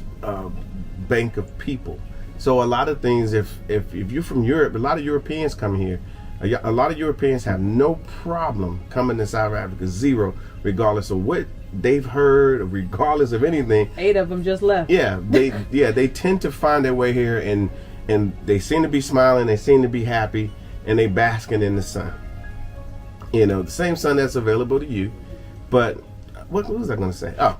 bank of people. So a lot of things, if you're from Europe, a lot of Europeans come here. A lot of Europeans have no problem coming to South Africa, zero, regardless of what they've heard, regardless of anything. 8 of them just left. Yeah, they tend to find their way here, and they seem to be smiling, they seem to be happy, and they basking in the sun. You know, the same sun that's available to you. But what was I going to say? Oh,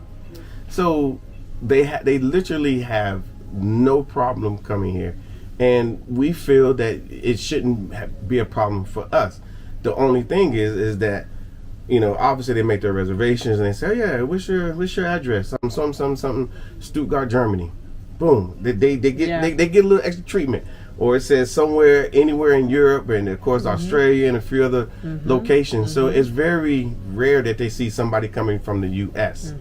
so they literally have no problem coming here, and we feel that it shouldn't be a problem for us. The only thing is that, you know, obviously they make their reservations and they say, oh, yeah, what's your address? Something, Stuttgart, Germany. Boom. They get a little extra treatment. Or it says somewhere, anywhere in Europe, and of course Australia and a few other locations. So it's very rare that they see somebody coming from the U.S.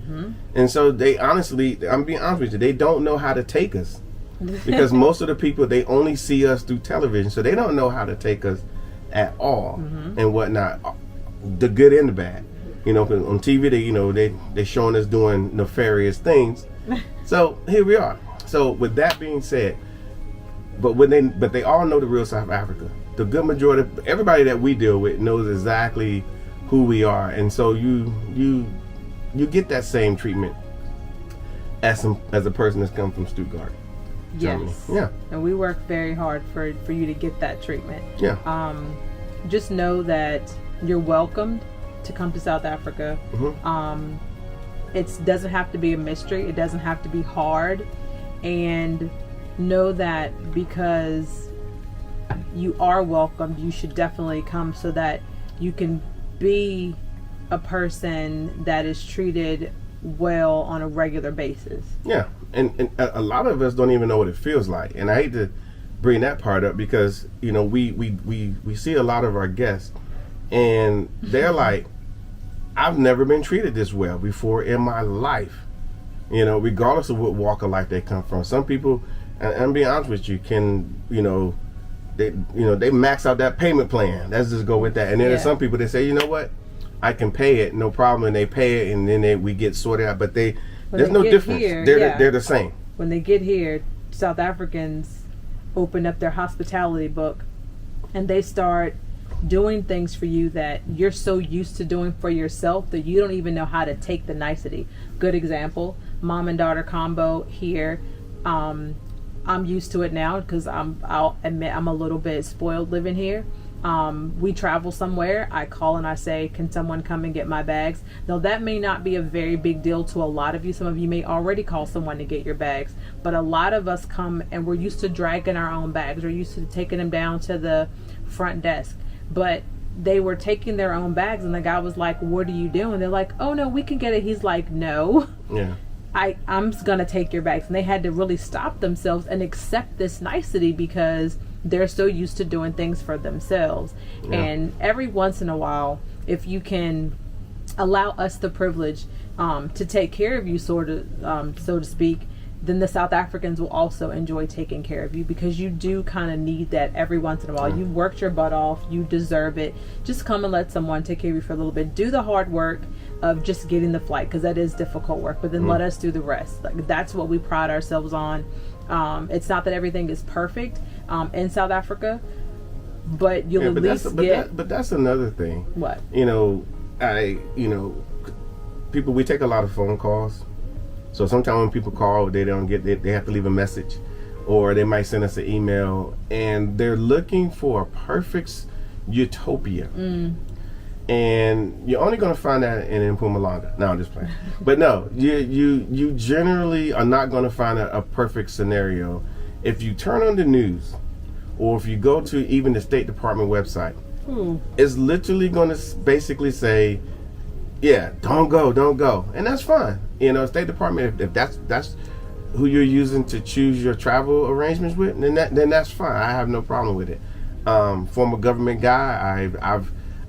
And so they honestly, I'm being honest with you, they don't know how to take us. Because most of the people, they only see us through television, so they don't know how to take us at all and whatnot, the good and the bad. You know, on TV, they showing us doing nefarious things. So here we are. So with that being said, but they all know the real South Africa. The good majority, everybody that we deal with knows exactly who we are, and so you get that same treatment as a person that's come from Stuttgart, Germany. Yes. Yeah. And we work very hard for you to get that treatment. Yeah. Just know that you're welcomed to come to South Africa. It doesn't have to be a mystery. It doesn't have to be hard, and know that because you are welcomed, you should definitely come so that you can be a person that is treated well on a regular basis. Yeah, and a lot of us don't even know what it feels like, and I hate to bring that part up because, you know, we see a lot of our guests and they're like, I've never been treated this well before in my life, you know, regardless of what walk of life they come from. Some people, and being honest with you, they max out that payment plan. Let's just go with that. And then there's some people that say, you know what, I can pay it, no problem, and they pay it, and then we get sorted out. But there's no difference. They're the same. When they get here, South Africans open up their hospitality book, and they start doing things for you that you're so used to doing for yourself that you don't even know how to take the nicety. Good example, mom and daughter combo here. I'm used to it now because I'll admit I'm a little bit spoiled living here. We travel somewhere, I call and I say, can someone come and get my bags? Now that may not be a very big deal to a lot of you. Some of you may already call someone to get your bags, but a lot of us come and we're used to dragging our own bags. We're used to taking them down to the front desk, but they were taking their own bags and the guy was like, what are you doing? They're like, oh no, we can get it. He's like, no. Yeah. I'm gonna take your bags. And they had to really stop themselves and accept this nicety because they're so used to doing things for themselves. Yeah. And every once in a while, if you can allow us the privilege to take care of you, sort of, so to speak, then the South Africans will also enjoy taking care of you because you do kind of need that every once in a while. You've worked your butt off. You deserve it. Just come and let someone take care of you for a little bit. Do the hard work of just getting the flight because that is difficult work, but then let us do the rest. Like, that's what we pride ourselves on. It's not that everything is perfect in South Africa, but you'll at least get... But that's another thing. What? People, we take a lot of phone calls. So sometimes when people call, they don't get, they have to leave a message, or they might send us an email, and they're looking for a perfect utopia. And you're only going to find that in Mpumalanga. No, I'm just playing. But no, you generally are not going to find a perfect scenario. If you turn on the news, or if you go to even the State Department website, it's literally going to basically say, yeah, don't go. And that's fine. You know, State Department, if that's who you're using to choose your travel arrangements with, then that's fine. I have no problem with it. Former government guy,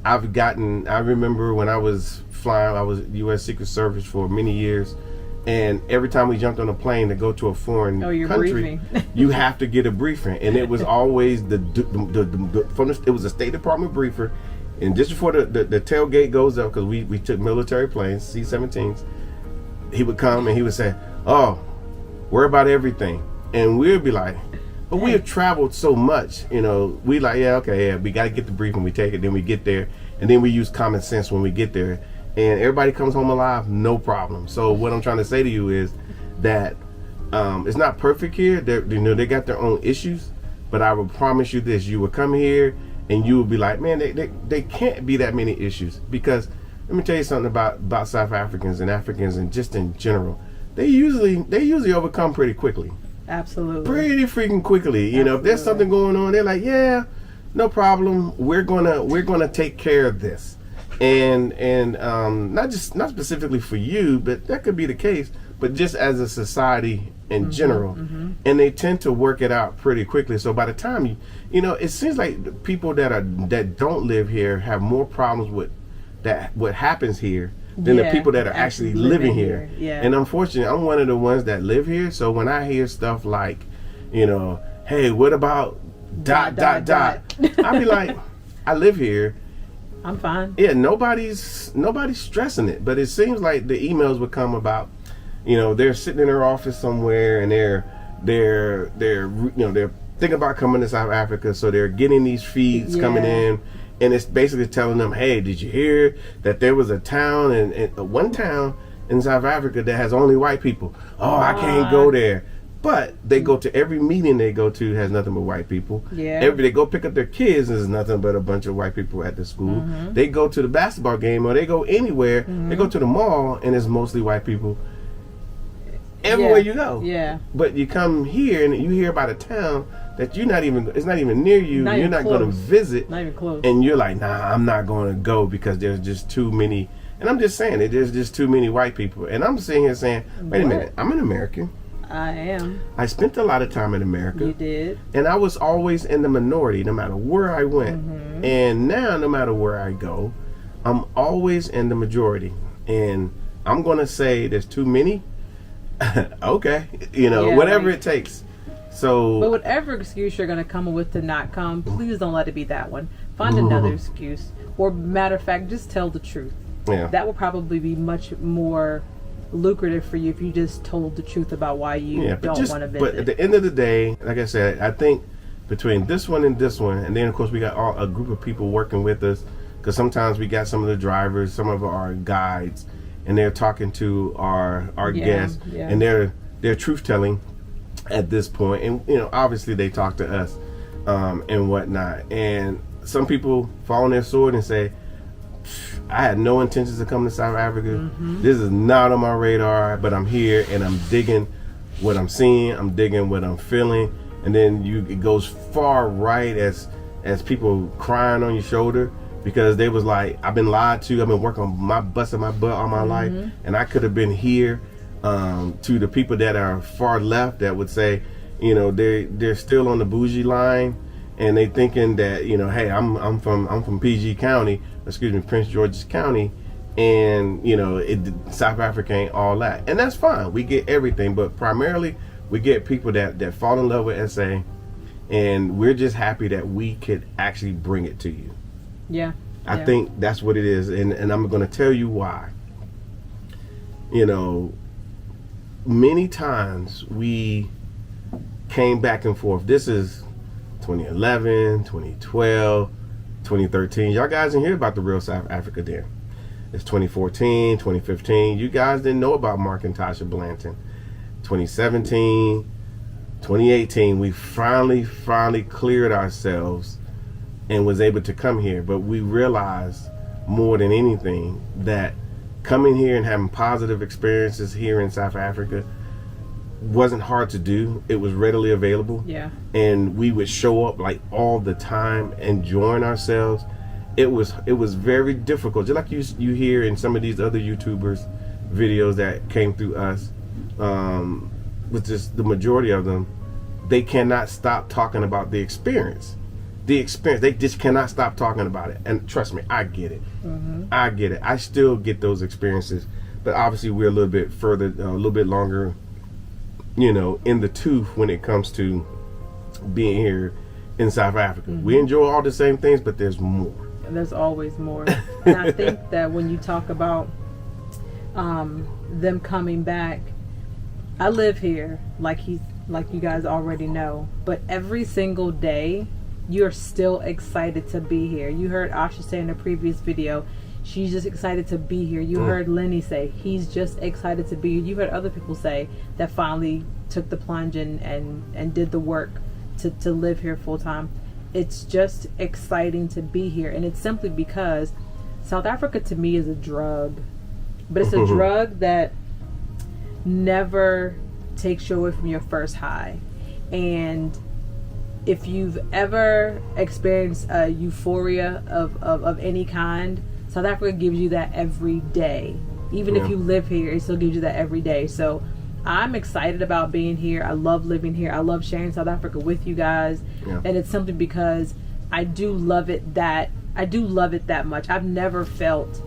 I remember when I was flying, I was U.S. Secret Service for many years, and every time we jumped on a plane to go to a foreign country, you have to get a briefing, and it was always it was a State Department briefer, and just before the tailgate goes up, because we took military planes, C-17s, he would come and he would say, "Oh, worry about everything," and we'd be like, but we have traveled so much, you know, we like, we got to get the briefing, we take it, then we get there, and then we use common sense when we get there, and everybody comes home alive, no problem. So what I'm trying to say to you is that it's not perfect here. They got their own issues, but I will promise you this: you will come here and you will be like, man, they can't be that many issues, because let me tell you something about South Africans and Africans and just in general. They usually overcome pretty quickly. Absolutely. Pretty freaking quickly. You know, if there's something going on, they're like, yeah, no problem. We're gonna take care of this. And not specifically for you, but that could be the case, but just as a society in general. And they tend to work it out pretty quickly. So by the time you know, it seems like the people that don't live here have more problems with what happens here than the people that are actually living here. Yeah. And unfortunately, I'm one of the ones that live here. So when I hear stuff like, you know, hey, what about ... I'll be like, I live here. I'm fine. Yeah, nobody's stressing it. But it seems like the emails would come about, you know, they're sitting in their office somewhere and they're thinking about coming to South Africa, so they're getting these feeds coming in. And it's basically telling them, hey, did you hear that there was a town one town in South Africa that has only white people? Oh, I can't go there. But they go to every meeting they go to has nothing but white people. Yeah. They go pick up their kids, and there's nothing but a bunch of white people at the school. They go to the basketball game, or they go anywhere. They go to the mall, and it's mostly white people. Everywhere you go. Yeah. But you come here and you hear about a town that it's not even near you. You're not going to visit. Not even close. And you're like, nah, I'm not going to go because there's just too many. And I'm just saying that there's just too many white people. And I'm sitting here saying, wait a minute, I'm an American. I am. I spent a lot of time in America. You did. And I was always in the minority no matter where I went. And now no matter where I go, I'm always in the majority. And I'm going to say there's too many. Okay. You know, whatever it takes. So, but whatever excuse you're going to come up with to not come, please don't let it be that one. Find another excuse. Or matter of fact, just tell the truth. Yeah. That will probably be much more lucrative for you if you just told the truth about why you don't want to visit. But at the end of the day, like I said, I think between this one, and then of course we got a group of people working with us, because sometimes we got some of the drivers, some of our guides, and they're talking to our guests, and they're truth telling at this point, and you know, obviously they talk to us and whatnot. And some people fall on their sword and say, I had no intentions of coming to South Africa. This is not on my radar, but I'm here and I'm digging what I'm seeing, I'm digging what I'm feeling. And then it goes far right as people crying on your shoulder because they was like, I've been lied to, I've been busting my butt all my life, and I could have been here. To the people that are far left that would say, you know, they're still on the bougie line, and they thinking that, you know, hey, I'm from PG County, Prince George's County, and you know, South Africa ain't all that, and that's fine. We get everything, but primarily we get people that fall in love with SA, and we're just happy that we could actually bring it to you. Yeah. I think that's what it is, and I'm going to tell you why. You know, many times we came back and forth. This is 2011, 2012, 2013. Y'all guys didn't hear about the real South Africa then. It's 2014, 2015. You guys didn't know about Mark and Tasha Blanton. 2017, 2018, we finally cleared ourselves and was able to come here. But we realized more than anything that coming here and having positive experiences here in South Africa wasn't hard to do. It was readily available. Yeah. And we would show up like all the time, enjoying ourselves. It was very difficult. Just like you hear in some of these other YouTubers videos that came through us, with just the majority of them, they cannot stop talking about the experience. They just cannot stop talking about it. And trust me, I get it. I get it. I still get those experiences, but obviously we're a little bit further, a little bit longer, in the tooth when it comes to being here in South Africa. We enjoy all the same things, but there's more. There's always more. And I think that when you talk about them coming back, I live here, like you guys already know, but every single day you're still excited to be here. You heard Asha say in a previous video, she's just excited to be here. You heard Lenny say he's just excited to be here. You heard other people say that finally took the plunge and did the work to live here full time. It's just exciting to be here, and it's simply because South Africa to me is a drug, but it's a drug that never takes you away from your first high. And if you've ever experienced a euphoria of any kind, South Africa gives you that every day. Even if you live here, it still gives you that every day. So I'm excited about being here. I love living here. I love sharing South Africa with you guys. And it's simply because I do love it that much. I've never felt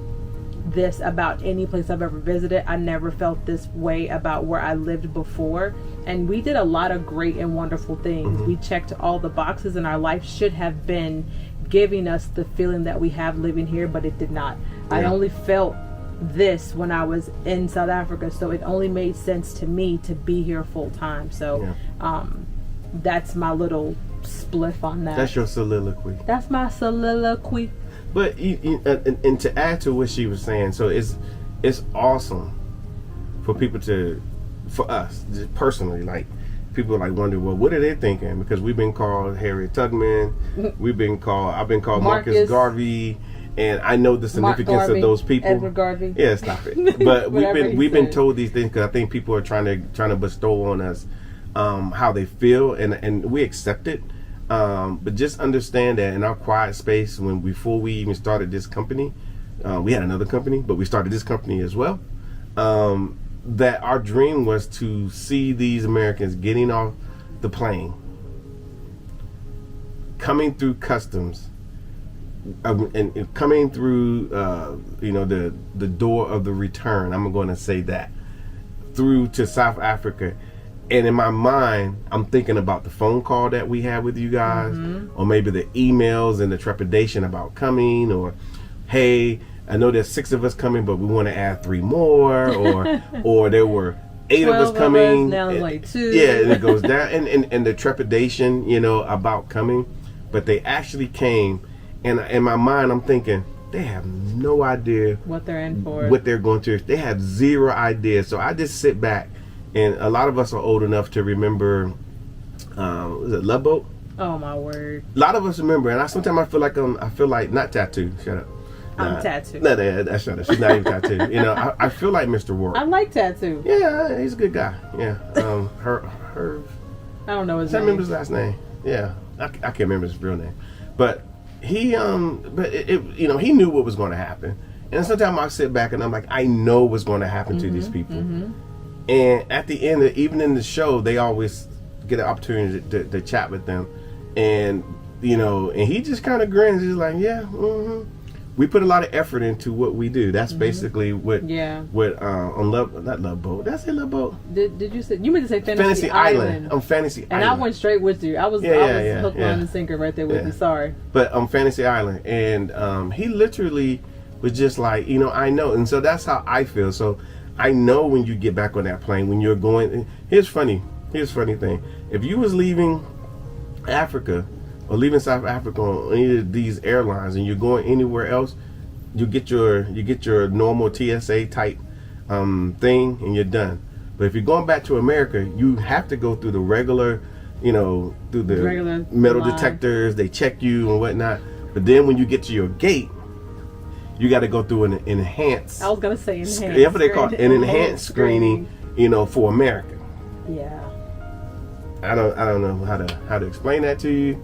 this about any place I've ever visited. I never felt this way about where I lived before. And we did a lot of great and wonderful things. We checked all the boxes, and our life should have been giving us the feeling that we have living here, but it did not. I only felt this when I was in South Africa, so it only made sense to me to be here full time. So that's my little spliff on that. That's your soliloquy. That's my soliloquy. But and to add to what she was saying, so it's awesome for people for us just personally, like people like wonder, well, what are they thinking? Because we've been called Harriet Tubman, I've been called Marcus Garvey, and I know the significance of those people. Edward Garvey. Yeah, stop it. But we've been told these things because I think people are trying to bestow on us how they feel, and we accept it. But just understand that in our quiet space, before we even started this company, we had another company, but we started this company as well. That our dream was to see these Americans getting off the plane, coming through customs, and coming through, the door of the return. I'm going to say that through to South Africa. And in my mind, I'm thinking about the phone call that we had with you guys, or maybe the emails and the trepidation about coming, or, hey, I know there's 6 of us coming, but we want to add 3 more, or there were 8 of us coming. Now there's like 2. Yeah, and it goes down, and the trepidation, about coming, but they actually came, and in my mind, I'm thinking, they have no idea what they're in for, what they're going to. They have zero idea. So I just sit back. And a lot of us are old enough to remember, was it Love Boat? Oh my word! A lot of us remember, and sometimes I feel like not tattooed. Shut up. I'm tattooed. No, shut up. She's not even tattooed. I feel like Mr. Work. I like tattoo. Yeah, he's a good guy. Yeah. Her. I don't know his name. I remember his last name. Yeah, I can't remember his real name, but he he knew what was going to happen, and sometimes I sit back and I'm like, I know what's going to happen to these people. And at the end, even in the show, they always get an opportunity to chat with them. And, and he just kind of grins. He's like, yeah, we put a lot of effort into what we do. That's basically what on not Love Boat. Did I say Love Boat? Did you say, you meant to say Fantasy Island? On Fantasy Island. And I went straight with you. I was hook, line, and sinker right there with you. Sorry. But on Fantasy Island. And he literally was just like, I know. And so that's how I feel. So I know when you get back on that plane, when you're going, here's funny thing. If you was leaving Africa or leaving South Africa on any of these airlines and you're going anywhere else, you get your normal TSA type thing and you're done. But if you're going back to America, you have to go through the regular, through the regular metal detectors. They check you and whatnot. But then when you get to your gate, you got to go through an enhanced. I was gonna say enhanced. That's what they call it, an enhanced screening. You know, for America. Yeah. I don't know how to explain that to you,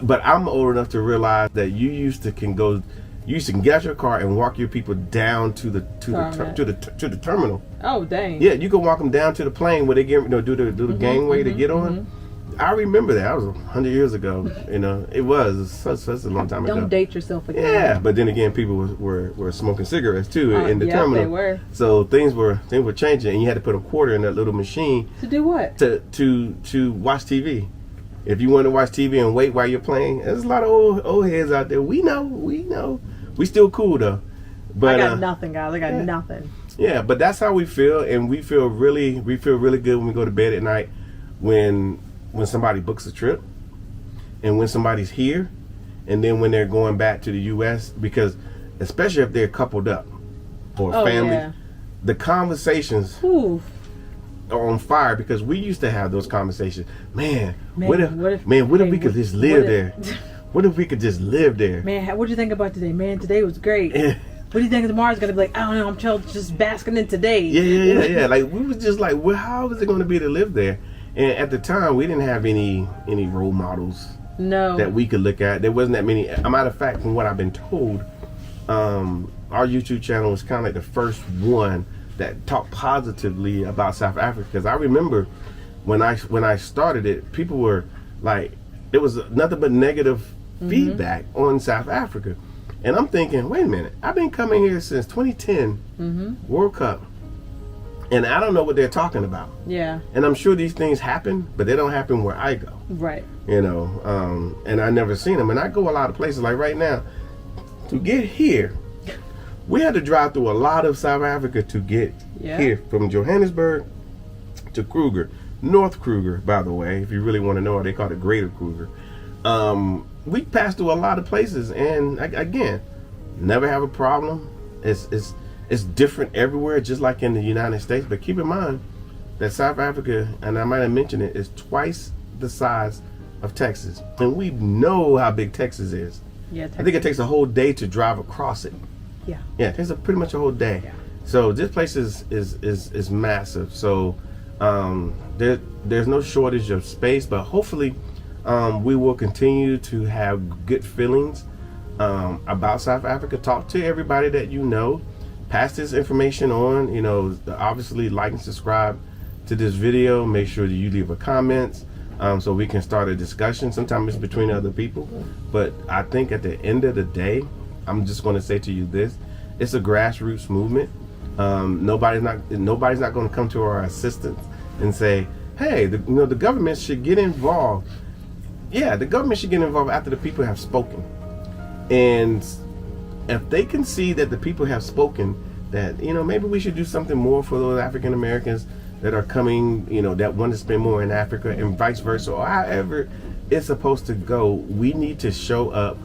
but I'm old enough to realize that you used to get out your car and walk your people down to the terminal. Oh dang. Yeah, you can walk them down to the plane where they get do the gangway to get on. I remember that. That was 100 years ago. You know, it was such a long time ago. Don't date yourself again. Yeah, but then again, people were smoking cigarettes too in the terminal. They were. So things were changing, and you had to put a quarter in that little machine to do what? To watch TV. If you want to watch TV and wait while you're playing, there's a lot of old heads out there. We know. We still cool though. But I got nothing, guys. I got nothing. Yeah, but that's how we feel, and we feel really good when we go to bed at night when somebody books a trip and when somebody's here, and then when they're going back to the U.S. because especially if they're coupled up or family, the conversations are on fire because we used to have those conversations. Man, what if we could just live there? What if we could just live there? Man, what'd you think about today? Man, today was great. What do you think tomorrow's gonna be like? I don't know. I'm just basking in today. Yeah. Like we was just like, well, how is it gonna be to live there? And at the time, we didn't have any role models that we could look at. There wasn't that many. A matter of fact, from what I've been told, our YouTube channel was kind of like the first one that talked positively about South Africa. Because I remember when I started it, people were like, there was nothing but negative feedback on South Africa. And I'm thinking, wait a minute, I've been coming here since 2010 World Cup. And I don't know what they're talking about. Yeah. And I'm sure these things happen, but they don't happen where I go. Right. You know, and I never seen them. And I go a lot of places. Like right now, to get here, we had to drive through a lot of South Africa to get here. From Johannesburg to Kruger. North Kruger, by the way, if you really want to know, they call it Greater Kruger. We passed through a lot of places. And again, never have a problem. It's different everywhere, just like in the United States. But keep in mind that South Africa, and I might have mentioned it, is twice the size of Texas. And we know how big Texas is. Yeah, Texas. I think it takes a whole day to drive across it. Yeah. Yeah, it takes pretty much a whole day. Yeah. So this place is massive. So there's no shortage of space, but hopefully we will continue to have good feelings about South Africa. Talk to everybody that you know. Pass this information on, you know, obviously like and subscribe to this video. Make sure that you leave a comment so we can start a discussion. Sometimes it's between other people, but I think at the end of the day, I'm just going to say to you this: it's a grassroots movement. Nobody's not going to come to our assistance and say, hey, the government should get involved. Yeah, the government should get involved after the people have spoken. And if they can see that the people have spoken, that, you know, maybe we should do something more for those African Americans that are coming, you know, that want to spend more in Africa, and vice versa, or however it's supposed to go. We need to show up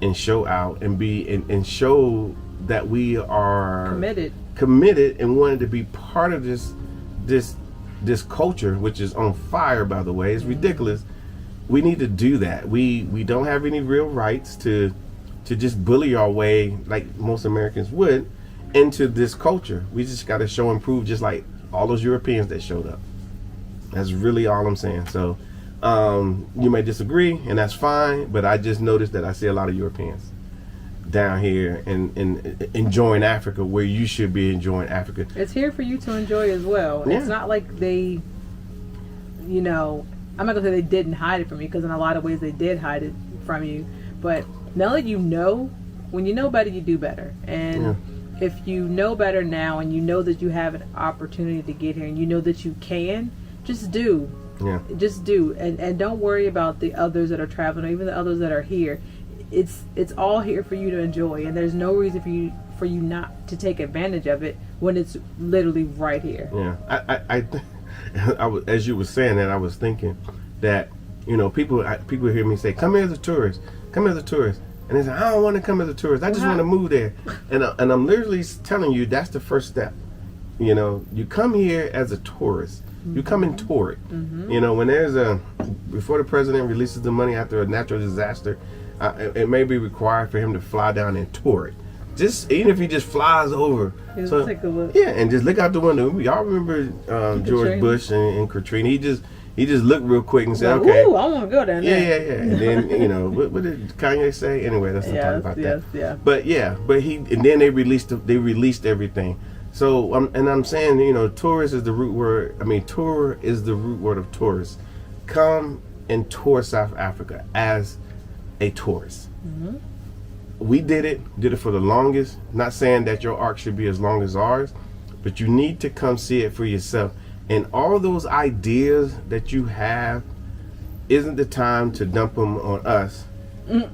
and show out and be and show that we are committed and wanted to be part of this culture, which is on fire, by the way. It's ridiculous. We need to do that. We don't have any real rights to just bully our way, like most Americans would, into this culture. We just got to show and prove, just like all those Europeans that showed up. That's really all I'm saying. So you may disagree, and that's fine, but I just noticed that I see a lot of Europeans down here and enjoying Africa where you should be enjoying Africa. It's here for you to enjoy as well. Yeah. It's not like they, you know, I'm not gonna say they didn't hide it from you, because in a lot of ways they did hide it from you, but now that you know, when you know better, you do better. And if you know better now, and you know that you have an opportunity to get here, and you know that you can, just do. Yeah. Just do. And don't worry about the others that are traveling, or even the others that are here. It's all here for you to enjoy, and there's no reason for you not to take advantage of it when it's literally right here. Yeah. I was, as you were saying that, I was thinking that, you know, people hear me say, come here as a tourist. Come as a tourist. And they say, I don't want to come as a tourist. I just want to move there. And I'm literally telling you, that's the first step. You know, you come here as a tourist. You come and tour it. You know, when before the president releases the money after a natural disaster, it may be required for him to fly down and tour it. just even if he just flies over. Just take a look. Yeah, and just look out the window. Y'all remember George Bush and Katrina? He just looked real quick and said, "Okay, ooh, I want to go down there." Yeah. And then what did Kanye say? Anyway, let's not talk about that. Yeah. But then they released everything. So I'm saying, tourist is the root word. I mean, tour is the root word of tourist. Come and tour South Africa as a tourist. Mm-hmm. We did it for the longest. Not saying that your arc should be as long as ours, but you need to come see it for yourself. And all those ideas that you have, isn't the time to dump them on us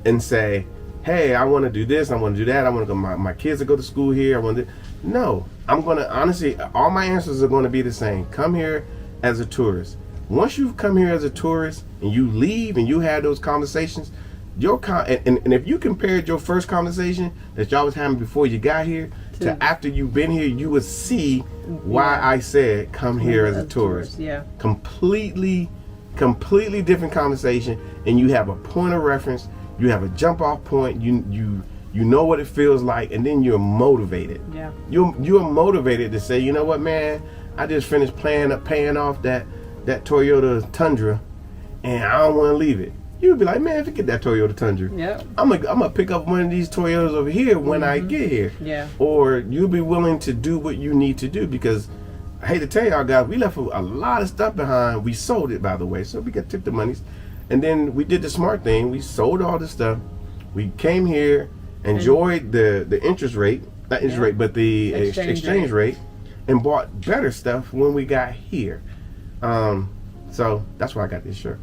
and say, hey, I want to do this, I want to do that, I want to go, my kids to go to school here, I want to. No, I'm going to, honestly, all my answers are going to be the same. Come here as a tourist. Once you've come here as a tourist and you leave and you had those conversations, and if you compared your first conversation that y'all was having before you got here to after you've been here, you would see why I said come here as a tourist. Yeah. Completely different conversation, and you have a point of reference, you have a jump off point, you know what it feels like, and then you're motivated. Yeah. You're motivated to say, you know what, man, I just finished paying off that Toyota Tundra, and I don't want to leave it. You'd be like, man, forget that Toyota Tundra. Yeah. I'm gonna pick up one of these Toyotas over here when I get here. Yeah. Or you'll be willing to do what you need to do, because I hate to tell y'all guys, we left a lot of stuff behind. We sold it, by the way, so we got tip the monies. And then we did the smart thing. We sold all the stuff. We came here, enjoyed the interest rate, not interest rate, but the exchange rate, and bought better stuff when we got here. So that's why I got this shirt.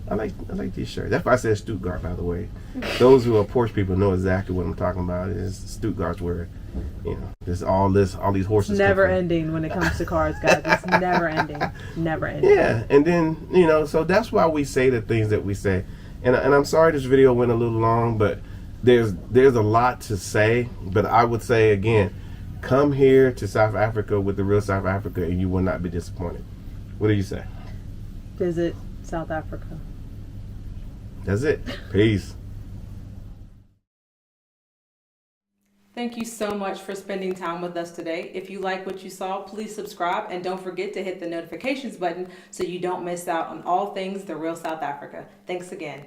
I like this shirt. That's why I said Stuttgart, by the way. Those who are Porsche people know exactly what I'm talking about. It's Stuttgart's where, there's all these horses. It's never ending when it comes to cars, guys. It's never ending. Never ending. Yeah, and then, so that's why we say the things that we say. And I'm sorry this video went a little long, but there's a lot to say. But I would say, again, come here to South Africa with the real South Africa and you will not be disappointed. What do you say? Visit South Africa. That's it. Peace. Thank you so much for spending time with us today. If you like what you saw, please subscribe and don't forget to hit the notifications button so you don't miss out on all things the real South Africa. Thanks again.